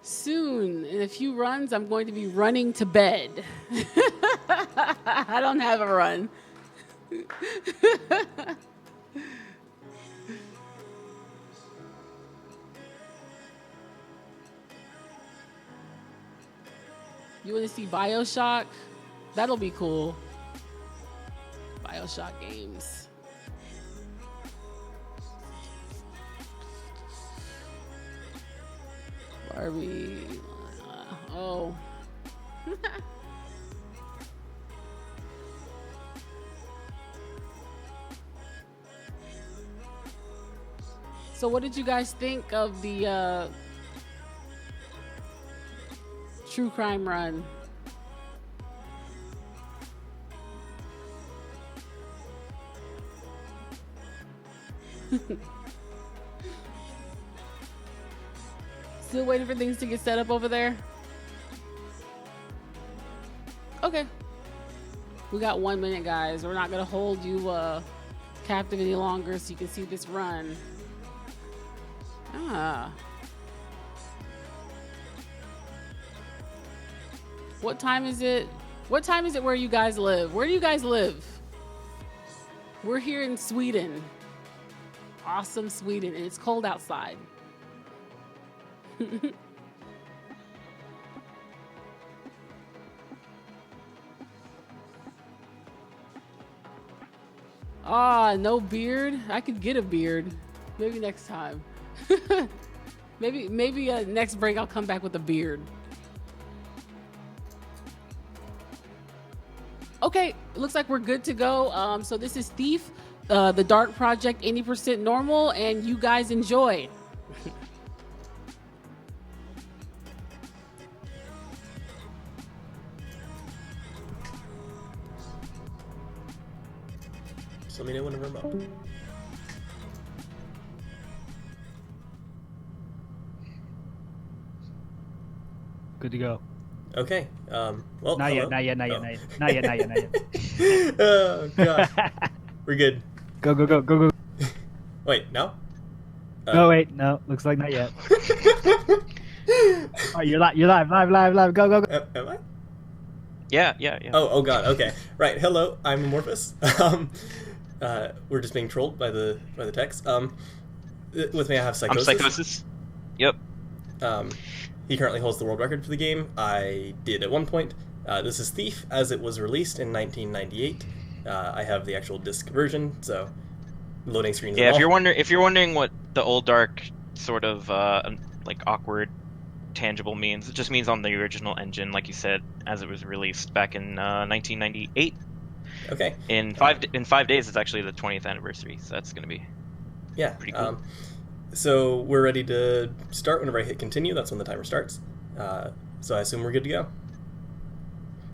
Soon, in a few runs, I'm going to be running to bed. I don't have a run. You want to see BioShock? That'll be cool. BioShock games. Barbie. Oh. So what did you guys think of the true crime run? Still waiting for things to get set up over there? Okay. We got 1 minute, guys. We're not going to hold you captive any longer so you can see this run. Ah. What time is it? What time is it where you guys live? Where do you guys live? We're here in Sweden. Awesome Sweden, and it's cold outside. Ah, no beard. I could get a beard. Maybe next time. maybe next break I'll come back with a beard. Okay, looks like we're good to go. So this is Thief, the Dark Project, 80% normal, and you guys enjoy. So let me know whenever I'm up. Good to go. Okay. Well, Not hello. yet. Oh god. We're good. Go. Wait, no? No, wait, no. Looks like not yet. All right, you're live. Go. Am I? Yeah. Oh god. Okay. Right. Hello. I'm Amorphous. We're just being trolled by the text. With me I have Psychosis. I'm Psychosis. Yep. He currently holds the world record for the game. I did at one point. This is Thief, as it was released in 1998. I have the actual disc version, so loading screens. Yeah, if you're wondering what the old dark sort of like awkward tangible means, it just means on the original engine, like you said, as it was released back in 1998. Okay. In 5 days, it's actually the 20th anniversary, so that's gonna be pretty cool. So we're ready to start whenever I hit continue. That's when the timer starts. So I assume we're good to go.